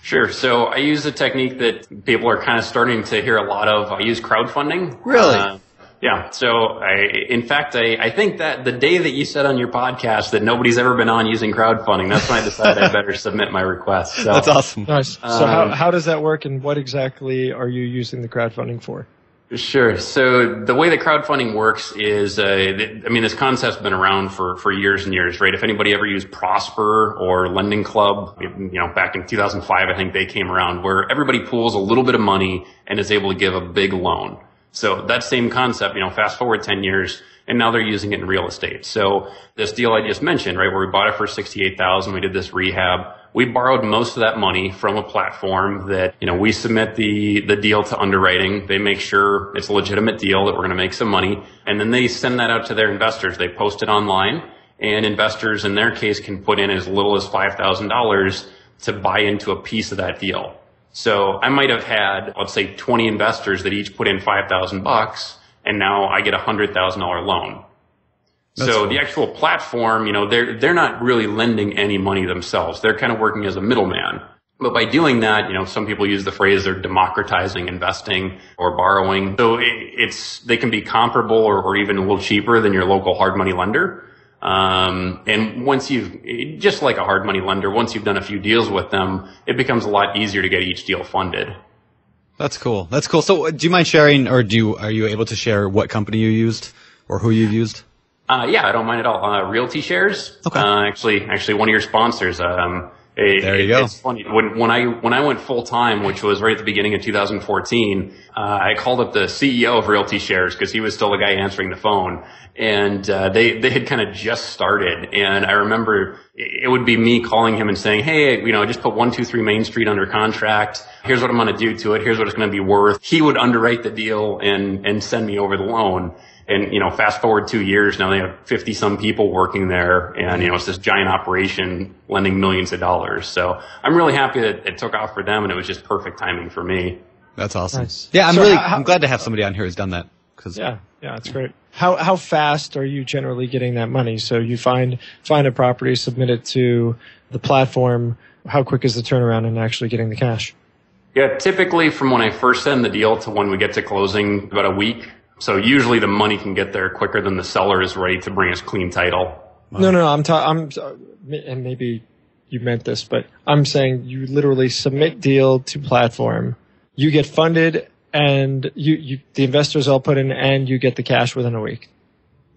Sure. So I use a technique that people are kind of starting to hear a lot of. I use crowdfunding. Really? Yeah. So I think that the day that you said on your podcast that nobody's ever been on using crowdfunding, that's when I decided I better submit my request. So, that's awesome. Nice. So how does that work, and what exactly are you using the crowdfunding for? Sure. So the way that crowdfunding works is, this concept's been around for years and years, right? If anybody ever used Prosper or Lending Club, back in 2005, I think they came around, where everybody pools a little bit of money and is able to give a big loan. So that same concept, fast forward 10 years, and now they're using it in real estate. So this deal I just mentioned, right, where we bought it for $68,000, we did this rehab. We borrowed most of that money from a platform that, we submit the deal to underwriting. They make sure it's a legitimate deal, that we're going to make some money. And then they send that out to their investors. They post it online, and investors in their case can put in as little as $5,000 to buy into a piece of that deal. So I might have had, let's say, 20 investors that each put in $5,000, and now I get a $100,000 loan. That's cool. The actual platform, they're not really lending any money themselves. They're kind of working as a middleman. But by doing that, some people use the phrase they're democratizing investing or borrowing. So they can be comparable or even a little cheaper than your local hard money lender. And once just like a hard money lender, once you've done a few deals with them, it becomes a lot easier to get each deal funded. That's cool. So do you mind sharing, or are you able to share what company you used or who you used? Yeah, I don't mind at all. Realty Shares. Okay. Actually one of your sponsors. There you go. It's funny. When I went full time, which was right at the beginning of 2014, I called up the CEO of Realty Shares because he was still the guy answering the phone. And, they had kind of just started. And I remember it would be me calling him and saying, hey, I just put 123 Main Street under contract. Here's what I'm going to do to it. Here's what it's going to be worth. He would underwrite the deal and send me over the loan. And, fast forward 2 years, now they have 50 some people working there, and, it's this giant operation lending millions of dollars. So I'm really happy that it took off for them, and it was just perfect timing for me. That's awesome. Nice. Yeah, I'm glad to have somebody on here who's done that. Yeah, it's great. How fast are you generally getting that money? So you find a property, submit it to the platform. How quick is the turnaround in actually getting the cash? Yeah, typically from when I first send the deal to when we get to closing, about a week. So usually the money can get there quicker than the seller is ready to bring us clean title. No, and maybe you meant this, but I'm saying you literally submit deal to platform, you get funded, and the investors all put in, and you get the cash within a week.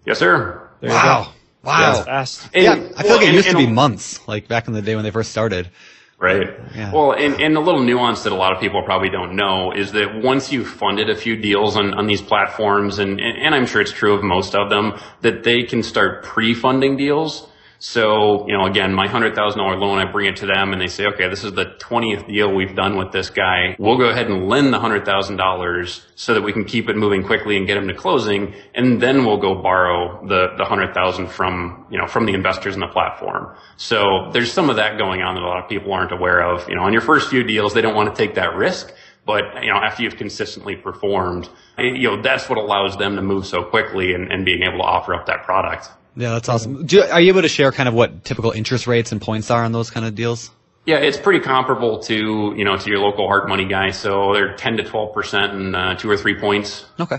Yes, sir. There you go. Wow. Fast. Yeah, I feel like it used to be months, like back in the day when they first started. Right. Yeah. Well, and the little nuance that a lot of people probably don't know is that once you've funded a few deals on these platforms, and I'm sure it's true of most of them, that they can start pre-funding deals. So, again, my $100,000 loan, I bring it to them and they say, okay, this is the 20th deal we've done with this guy. We'll go ahead and lend the $100,000 so that we can keep it moving quickly and get him to closing. And then we'll go borrow the $100,000 from the investors in the platform. So there's some of that going on that a lot of people aren't aware of. On your first few deals, they don't want to take that risk. But, after you've consistently performed, that's what allows them to move so quickly and being able to offer up that product. Yeah, that's awesome. Are you able to share kind of what typical interest rates and points are on those kind of deals? Yeah, it's pretty comparable to your local hard money guy. So they're 10 to 12% and 2 or 3 points. Okay.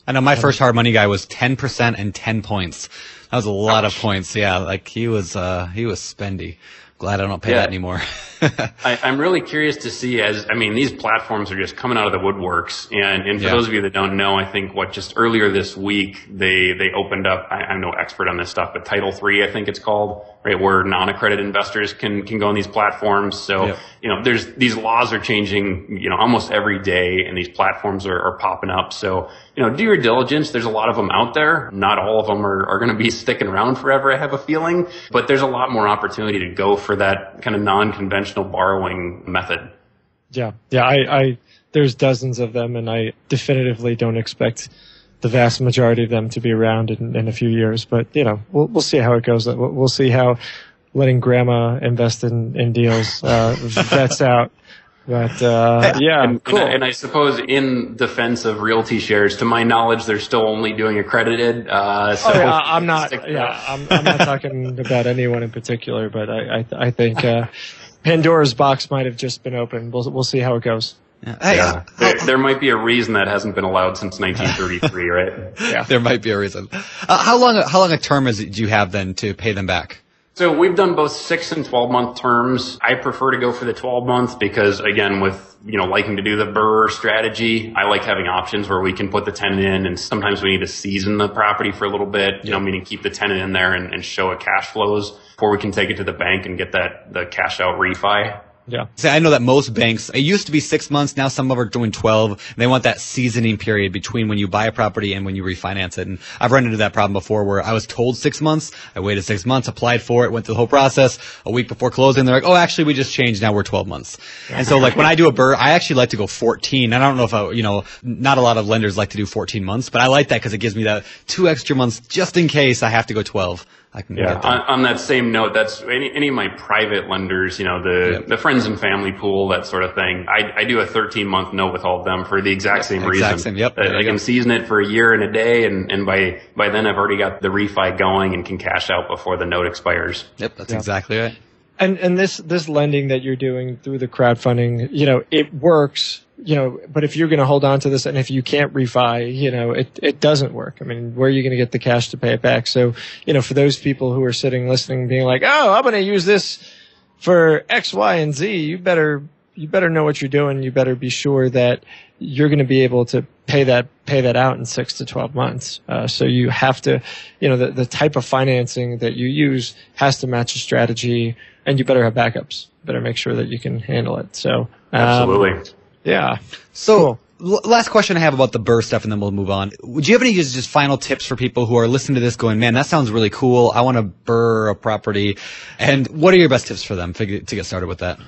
I know my first hard money guy was 10% and 10 points. That was a lot of points. Yeah, like he was spendy. Glad I don't pay that anymore. I'm really curious to see these platforms are just coming out of the woodworks. And for those of you that don't know, I think just earlier this week, they opened up, I'm no expert on this stuff, but Title III, I think it's called, right, where non-accredited investors can go on these platforms. So, these laws are changing, almost every day, and these platforms are popping up. So, do your diligence. There's a lot of them out there. Not all of them are going to be sticking around forever, I have a feeling. But there's a lot more opportunity to go for that kind of non-conventional borrowing method. Yeah. There's dozens of them, and I definitively don't expect the vast majority of them to be around in a few years. But, we'll see how it goes. We'll see how letting grandma invest in deals vets out. But, cool. And I suppose in defense of realty shares, to my knowledge, they're still only doing accredited. I'm not talking about anyone in particular, but I think, Pandora's box might have just been opened. We'll see how it goes. There might be a reason that hasn't been allowed since 1933, right? Yeah. There might be a reason. How long a term do you have then to pay them back? So we've done both 6 and 12-month terms. I prefer to go for the 12-month because, again, with liking to do the BRRRR strategy, I like having options where we can put the tenant in, and sometimes we need to season the property for a little bit, meaning keep the tenant in there and show it cash flows before we can take it to the bank and get the cash out refi. Yeah. See, I know that most banks, it used to be 6 months. Now some of them are doing 12. And they want that seasoning period between when you buy a property and when you refinance it. And I've run into that problem before where I was told 6 months. I waited 6 months, applied for it, went through the whole process. A week before closing, they're like, oh, actually, we just changed. Now we're 12 months. And so when I do a BRRRR, I actually like to go 14. And I don't know if not a lot of lenders like to do 14 months, but I like that because it gives me that 2 extra months just in case I have to go 12. I can get that. On that same note, that's any of my private lenders, the friends and family pool, that sort of thing. I do a 13-month note with all of them for the exact same reason. I can season it for a year and a day, and by then I've already got the refi going and can cash out before the note expires. Yep, that's exactly right. And this lending that you're doing through the crowdfunding, it works. But if you're going to hold on to this and if you can't refi, it doesn't work. I mean, where are you going to get the cash to pay it back? So, for those people who are sitting, listening, being like, oh, I'm going to use this for X, Y, and Z, you better know what you're doing. You better be sure that you're going to be able to pay that out in 6 to 12 months. So you have to, the type of financing that you use has to match a strategy, and you better have backups. Better make sure that you can handle it. So, absolutely. Yeah. So, last question I have about the BRRRR stuff, and then we'll move on. Would you have any just final tips for people who are listening to this going, man, that sounds really cool. I want to BRRRR a property. And what are your best tips for them to get started with that?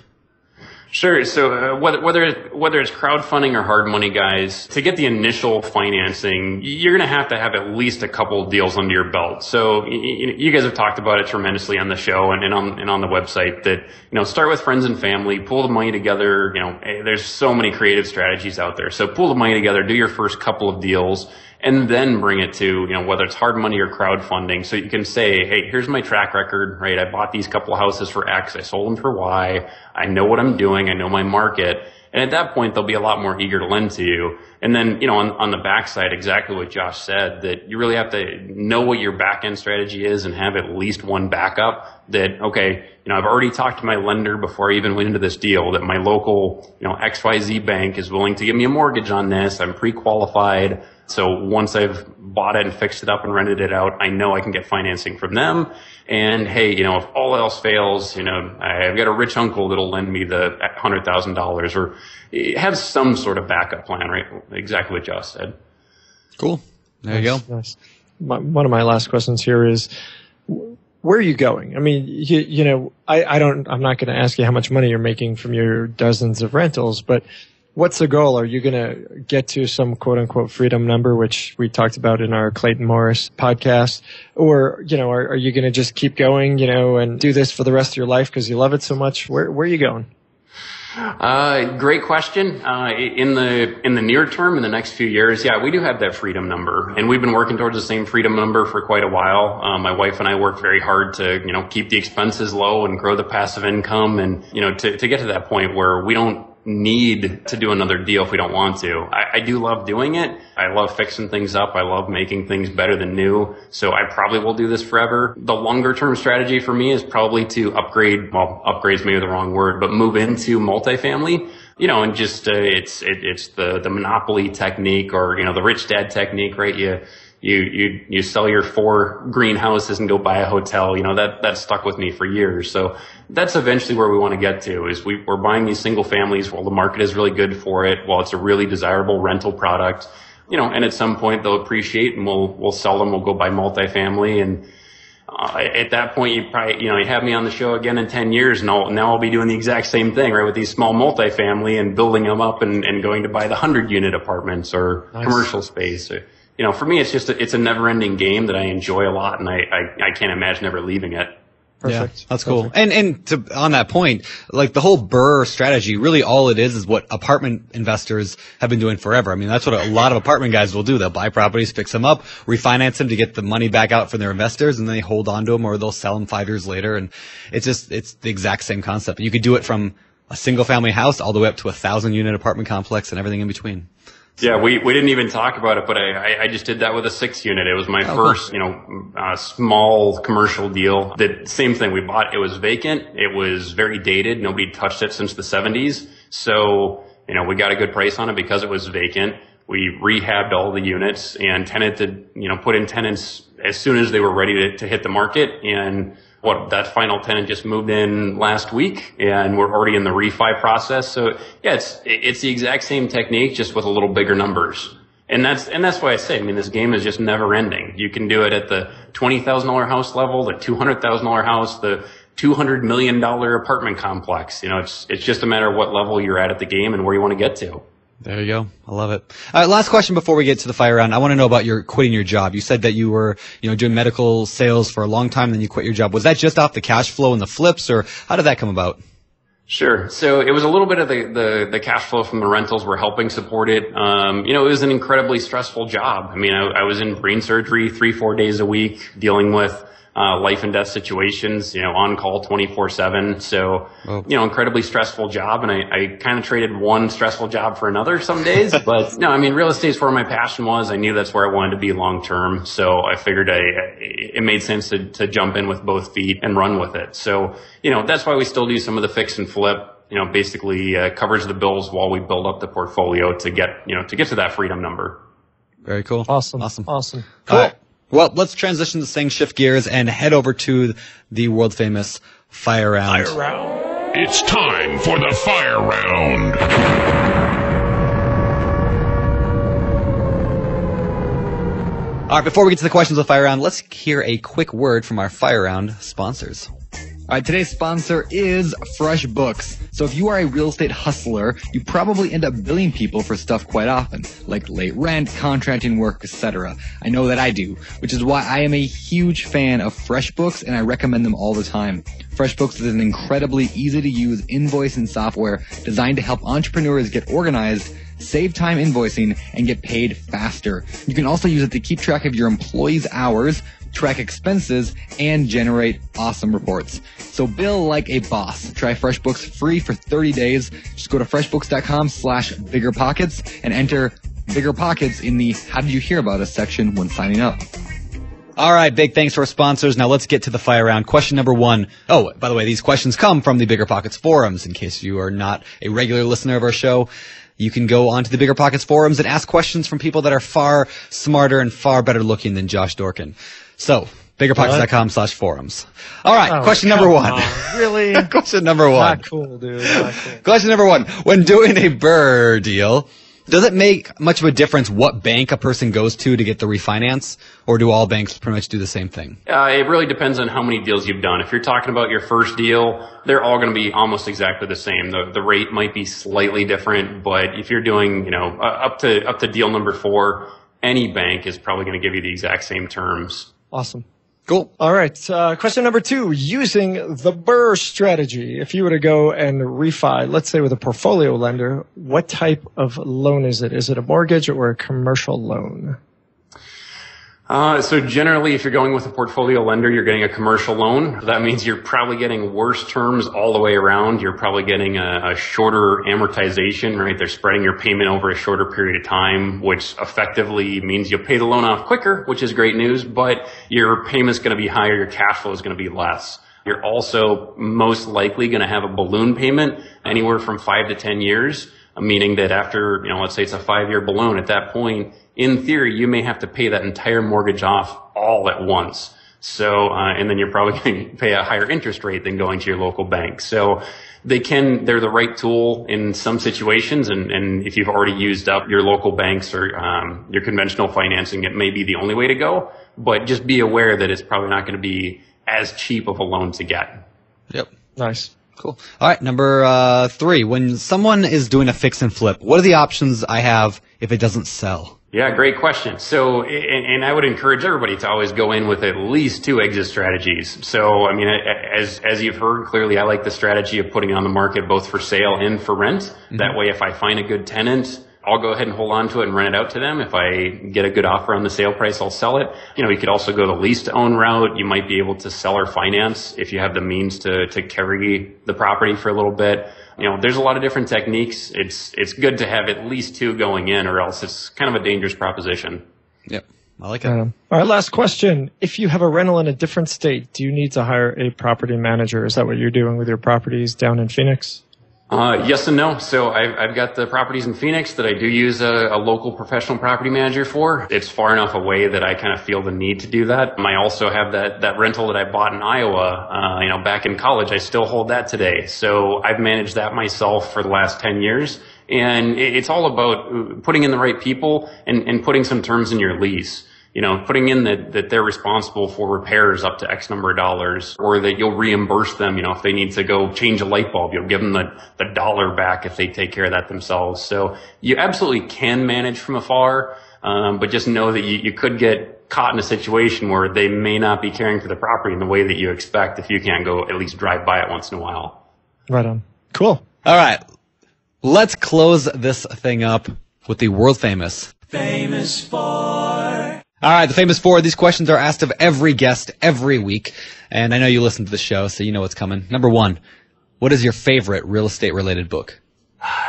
Sure. So whether it's crowdfunding or hard money, guys, to get the initial financing, you're going to have at least a couple of deals under your belt. So you guys have talked about it tremendously on the show and on the website that, start with friends and family, pull the money together. There's so many creative strategies out there. So pull the money together, do your first couple of deals, and then bring it to, whether it's hard money or crowdfunding. So you can say, hey, here's my track record, right? I bought these couple of houses for X. I sold them for Y. I know what I'm doing. I know my market. And at that point, they'll be a lot more eager to lend to you. And then, on the backside, exactly what Josh said, that you really have to know what your back end strategy is and have at least one backup that, okay, I've already talked to my lender before I even went into this deal that my local, XYZ bank is willing to give me a mortgage on this. I'm pre-qualified. So once I've bought it and fixed it up and rented it out, I know I can get financing from them. And hey, if all else fails, I've got a rich uncle that'll lend me the $100,000, or have some sort of backup plan, right? Exactly what Josh said. Cool. There you go. Nice. One of my last questions here is, where are you going? I mean, I'm not going to ask you how much money you're making from your dozens of rentals, but what's the goal? Are you going to get to some quote unquote freedom number, which we talked about in our Clayton Morris podcast? Or, are you going to just keep going, and do this for the rest of your life because you love it so much? Where are you going? Great question. In the near term, in the next few years, we do have that freedom number, and we've been working towards the same freedom number for quite a while. My wife and I worked very hard to, keep the expenses low and grow the passive income, and, to get to that point where we don't need to do another deal if we don't want to. I do love doing it. I love fixing things up. I love making things better than new. So I probably will do this forever. The longer term strategy for me is probably to upgrade, well, upgrade's maybe the wrong word, but move into multifamily. You know, and just, it's the monopoly technique, or, you know, the rich dad technique, right? You sell your 4 greenhouses and go buy a hotel. You know, that stuck with me for years. So that's eventually where we want to get to, is we're buying these single families while the market is really good for it, while it's a really desirable rental product, you know, and at some point they'll appreciate and we'll sell them. We'll go buy multifamily. And, at that point, you probably, you know, you have me on the show again in 10 years, and now I'll be doing the exact same thing, right, with these small multifamily and building them up and going to buy the 100-unit apartments or commercial space. You know, for me, it's a never-ending game that I enjoy a lot, and I can't imagine ever leaving it. Perfect. Yeah, that's cool. And on that point, like the whole BRRRR strategy, really all it is what apartment investors have been doing forever. I mean, that's what a lot of apartment guys will do. They'll buy properties, fix them up, refinance them to get the money back out from their investors, and then they hold on to them, or they'll sell them 5 years later. And it's the exact same concept. You could do it from a single family house all the way up to a 1,000-unit apartment complex and everything in between. Yeah, we didn't even talk about it, but I just did that with a 6-unit. It was my first, small commercial deal. The same thing we bought. It was vacant. It was very dated. Nobody touched it since the 70s. So, you know, we got a good price on it because it was vacant. We rehabbed all the units and put in tenants as soon as they were ready to hit the market. And that final tenant just moved in last week, and we're already in the refi process. So yeah, it's the exact same technique, just with a little bigger numbers. And that's why I say, I mean, this game is just never ending. You can do it at the $20,000 house level, the $200,000 house, the $200 million apartment complex. You know, it's just a matter of what level you're at the game and where you want to get to. There you go. I love it. All right, last question before we get to the fire round. I want to know about your quitting your job. You said that you were, doing medical sales for a long time, then you quit your job. Was that just off the cash flow and the flips, or how did that come about? Sure. So it was a little bit of the cash flow from the rentals were helping support it. It was an incredibly stressful job. I mean, I was in brain surgery 3-4 days a week, dealing with life and death situations, on call 24/7. So, incredibly stressful job. And I kind of traded one stressful job for another some days. But no, I mean, real estate's where my passion was. I knew that's where I wanted to be long term. So I figured it made sense to jump in with both feet and run with it. So, that's why we still do some of the fix and flip. Basically covers the bills while we build up the portfolio to get to that freedom number. Very cool. Awesome. Cool. Right. Well, let's transition this thing, shift gears, and head over to the world famous fire round. Fire round. It's time for the fire round. All right, before we get to the questions of the fire round, let's hear a quick word from our fire round sponsors. All right, today's sponsor is FreshBooks. So if you are a real estate hustler, you probably end up billing people for stuff quite often, like late rent, contracting work, etc. I know that I do, which is why I am a huge fan of FreshBooks, and I recommend them all the time. FreshBooks is an incredibly easy-to-use invoicing software designed to help entrepreneurs get organized, save time invoicing, and get paid faster. You can also use it to keep track of your employees' hours, track expenses, and generate awesome reports. So bill like a boss. Try FreshBooks free for 30 days. Just go to freshbooks.com/biggerpockets and enter Bigger Pockets in the How Did You Hear About Us section when signing up. All right, big thanks to our sponsors. Now let's get to the fire round. Question number 1. Oh, by the way, these questions come from the Bigger Pockets forums. In case you are not a regular listener of our show, you can go onto the Bigger Pockets forums and ask questions from people that are far smarter and far better looking than Josh Dorkin. So, biggerpockets.com/forums. All right, question number 1. Really? Question number 1. Not cool, dude. Not cool. Question number 1. When doing a BRRRR deal, does it make much of a difference what bank a person goes to get the refinance, or do all banks pretty much do the same thing? It really depends on how many deals you've done. If you're talking about your first deal, they're all going to be almost exactly the same. The rate might be slightly different, but if you're doing, up to deal number 4, any bank is probably going to give you the exact same terms. Awesome. Cool. All right. Question number 2, using the BRRRR strategy. If you were to go and refi, let's say with a portfolio lender, what type of loan is it? Is it a mortgage or a commercial loan? So generally, if you're going with a portfolio lender, you're getting a commercial loan. That means you're probably getting worse terms all the way around. You're probably getting a shorter amortization, right? They're spreading your payment over a shorter period of time, which effectively means you'll pay the loan off quicker, which is great news, but your payment's going to be higher, your cash flow is going to be less. You're also most likely going to have a balloon payment anywhere from 5 to 10 years, meaning that after, let's say it's a 5-year balloon, at that point, in theory, you may have to pay that entire mortgage off all at once. So, and then you're probably going to pay a higher interest rate than going to your local bank. So they're the right tool in some situations. And if you've already used up your local banks or, your conventional financing, it may be the only way to go. But just be aware that it's probably not going to be as cheap of a loan to get. Yep. Nice. Cool. All right. Number 3, when someone is doing a fix and flip, what are the options I have if it doesn't sell? Yeah, great question. So, and I would encourage everybody to always go in with at least 2 exit strategies. So, I mean, as you've heard, clearly I like the strategy of putting it on the market both for sale and for rent. Mm-hmm. That way, if I find a good tenant, I'll go ahead and hold on to it and rent it out to them. If I get a good offer on the sale price, I'll sell it. You could also go the lease to own route. You might be able to sell or finance if you have the means to carry the property for a little bit. There's a lot of different techniques. It's good to have at least 2 going in, or else it's kind of a dangerous proposition. Yep. I like it. All right, last question. If you have a rental in a different state, do you need to hire a property manager? Is that what you're doing with your properties down in Phoenix? Yes and no. So I've got the properties in Phoenix that I do use a local professional property manager for. It's far enough away that I kind of feel the need to do that. I also have that rental that I bought in Iowa, back in college. I still hold that today. So I've managed that myself for the last 10 years. And it's all about putting in the right people and putting some terms in your lease. Putting in that they're responsible for repairs up to X number of dollars, or that you'll reimburse them, if they need to go change a light bulb, you'll give them the dollar back if they take care of that themselves. So you absolutely can manage from afar, but just know that you could get caught in a situation where they may not be caring for the property in the way that you expect if you can't go at least drive by it once in a while. Right on. Cool. All right. Let's close this thing up with the world famous Famous Four. All right, the famous 4. These questions are asked of every guest every week, and I know you listen to the show, so you know what's coming. Number 1, what is your favorite real estate-related book?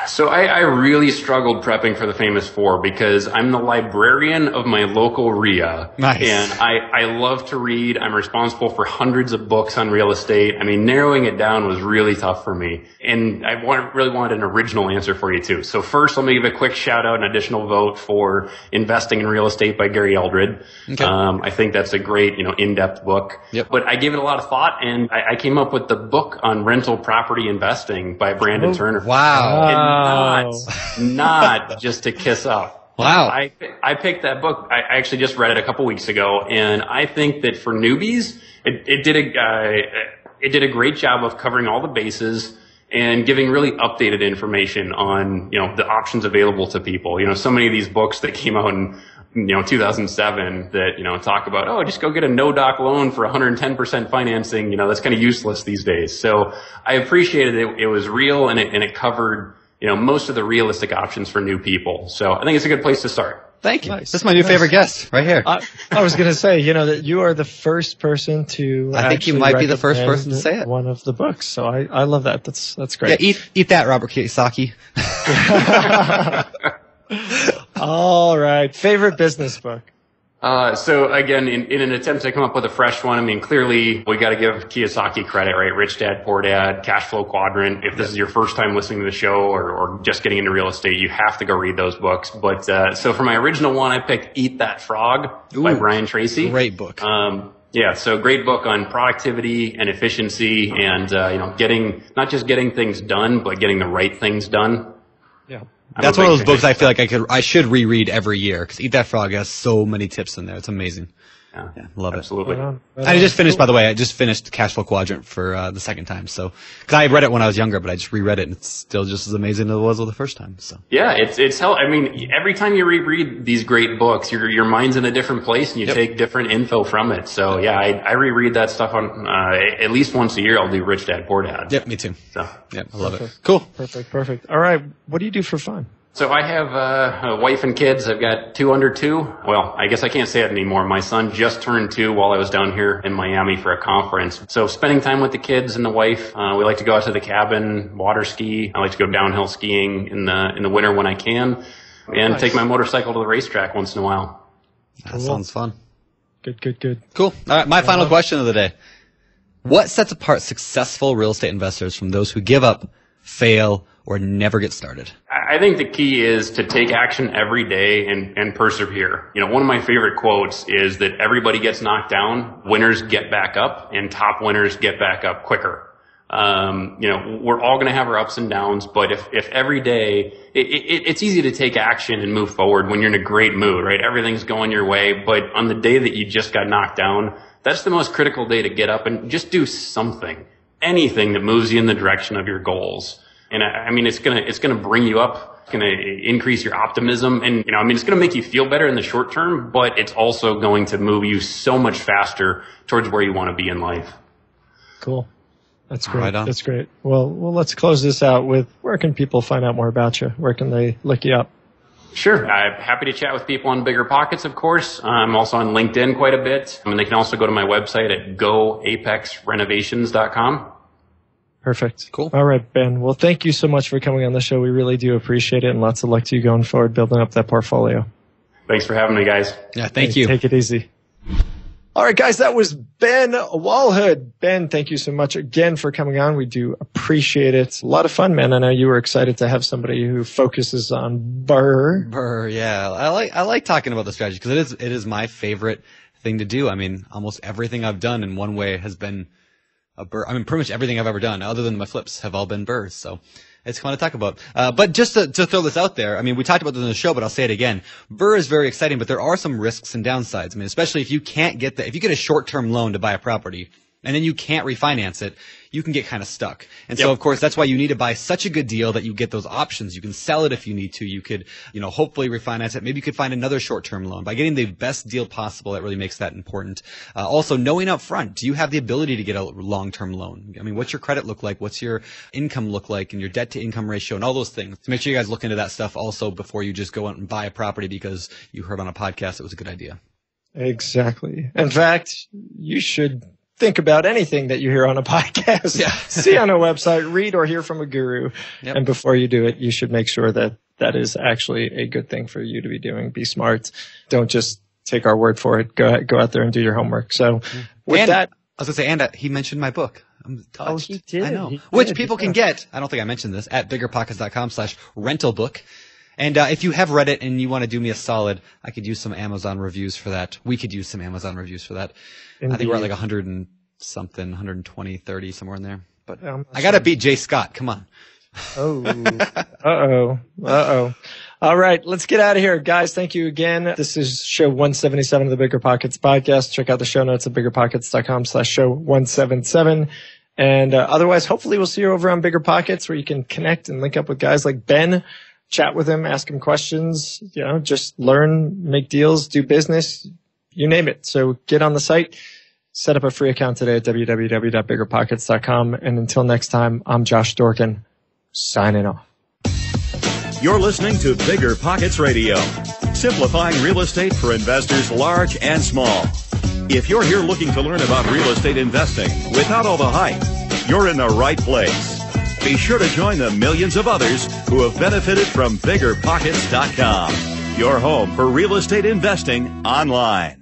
So I really struggled prepping for the famous 4 because I'm the librarian of my local RIA. Nice. And I love to read. I'm responsible for hundreds of books on real estate. I mean, narrowing it down was really tough for me. And I really wanted an original answer for you too. So first, let me give a quick shout out, an additional vote for Investing in Real Estate by Gary Eldred. Okay. I think that's a great, in-depth book. Yep. But I gave it a lot of thought, and I came up with the book on rental property investing by Brandon Turner. Wow. And not just to kiss up. Wow. I picked that book. I actually just read it a couple weeks ago, and I think that for newbies, it did a great job of covering all the bases and giving really updated information on, the options available to people. So many of these books that came out in 2007 that, talk about, just go get a no-doc loan for 110% financing. That's kind of useless these days. So I appreciated it. It was real, and it covered, most of the realistic options for new people. So I think it's a good place to start. Thank you. Nice. That's my new favorite guest right here. I was going to say, that you are the first person to. I think you might be the first person to say it. One of the books, so I love that. That's great. Yeah, eat that, Robert Kiyosaki. All right, favorite business book. So again, in an attempt to come up with a fresh one, I mean, clearly we got to give Kiyosaki credit, right? Rich Dad, Poor Dad, Cash Flow Quadrant. If this is your first time listening to the show or just getting into real estate, you have to go read those books. But, so for my original one, I picked Eat That Frog by Brian Tracy. Great book. Yeah, so great book on productivity and efficiency and, not just getting things done, but getting the right things done. Yeah. That's one of those books I feel like I should reread every year because Eat That Frog has so many tips in there. It's amazing. Yeah, love it. Absolutely. I just finished, by the way, I just finished Cash Flow Quadrant for the second time. So, because I read it when I was younger, but I just reread it and it's still just as amazing as it was the first time. So. Yeah, it's hell. I mean, every time you reread these great books, your mind's in a different place and you take different info from it. So yeah, I reread that stuff on at least once a year. I'll do Rich Dad, Poor Dad. Yep, me too. So yep, I love it. Cool. Perfect. All right, what do you do for fun? So I have a wife and kids. I've got 2 under 2. Well, I guess I can't say it anymore. My son just turned 2 while I was down here in Miami for a conference. So spending time with the kids and the wife. We like to go out to the cabin, water ski. I like to go downhill skiing in the winter when I can, and take my motorcycle to the racetrack once in a while. That sounds fun. Good. Cool. All right, my final question of the day. What sets apart successful real estate investors from those who give up, fail, or never get started? I think the key is to take action every day and persevere. One of my favorite quotes is that everybody gets knocked down, winners get back up, and top winners get back up quicker. We're all going to have our ups and downs, but if every day, it's easy to take action and move forward when you're in a great mood, right? Everything's going your way, but on the day that you just got knocked down, that's the most critical day to get up and just do something, anything that moves you in the direction of your goals. And it's gonna bring you up. It's gonna increase your optimism, and it's gonna make you feel better in the short term, but it's also going to move you so much faster towards where you want to be in life. Cool. That's great. Right on. That's great. Well, let's close this out with, where can people find out more about you? Where can they look you up? Sure. I'm happy to chat with people on Bigger Pockets, of course. I'm also on LinkedIn quite a bit. And they can also go to my website at goapexrenovations.com. Perfect. Cool. All right, Ben. Well, thank you so much for coming on the show. We really do appreciate it, and lots of luck to you going forward, building up that portfolio. Thanks for having me, guys. Yeah, thank you. Take it easy. All right, guys, that was Ben Walhood. Ben, thank you so much again for coming on. We do appreciate it. A lot of fun, man. I know you were excited to have somebody who focuses on BRRRR. Yeah. I like talking about the strategy because it is my favorite thing to do. I mean, almost everything I've done in one way has been a BRRRR. I mean, pretty much everything I've ever done, other than my flips, have all been BRRRRs. So it's fun to talk about. But just to throw this out there, I mean, we talked about this in the show, but I'll say it again. BRRRR is very exciting, but there are some risks and downsides. I mean, especially if you get a short-term loan to buy a property and then you can't refinance it, you can get kind of stuck. And so, of course, that's why you need to buy such a good deal that you get those options. You can sell it if you need to. You could, hopefully refinance it. Maybe you could find another short-term loan. By getting the best deal possible, that really makes that important. Also, knowing up front, do you have the ability to get a long-term loan? I mean, what's your credit look like? What's your income look like, and your debt-to-income ratio, and all those things? So make sure you guys look into that stuff also before you just go out and buy a property because you heard on a podcast it was a good idea. Exactly. In fact, you should think about anything that you hear on a podcast, see on a website, read or hear from a guru. Yep. And before you do it, you should make sure that that is actually a good thing for you to be doing. Be smart. Don't just take our word for it. Go out there and do your homework. So with that, I was going to say, and he mentioned my book. I'm touched. Oh, he did. I know. He did. Which people can get. I don't think I mentioned this at biggerpockets.com/rental book. And if you have read it and you want to do me a solid, I could use some Amazon reviews for that. We could use some Amazon reviews for that. Indeed. I think we're at like 100 and something, 120, 30, somewhere in there. But I got to beat Jay Scott. Come on. Oh, uh-oh. All right, let's get out of here. Guys, thank you again. This is show 177 of the Bigger Pockets podcast. Check out the show notes at biggerpockets.com/show177. And otherwise, hopefully we'll see you over on Bigger Pockets where you can connect and link up with guys like Ben, chat with him, ask him questions, just learn, make deals, do business, you name it. So get on the site. Set up a free account today at www.biggerpockets.com. And until next time, I'm Josh Dorkin, signing off. You're listening to Bigger Pockets Radio, simplifying real estate for investors large and small. If you're here looking to learn about real estate investing without all the hype, you're in the right place. Be sure to join the millions of others who have benefited from BiggerPockets.com, your home for real estate investing online.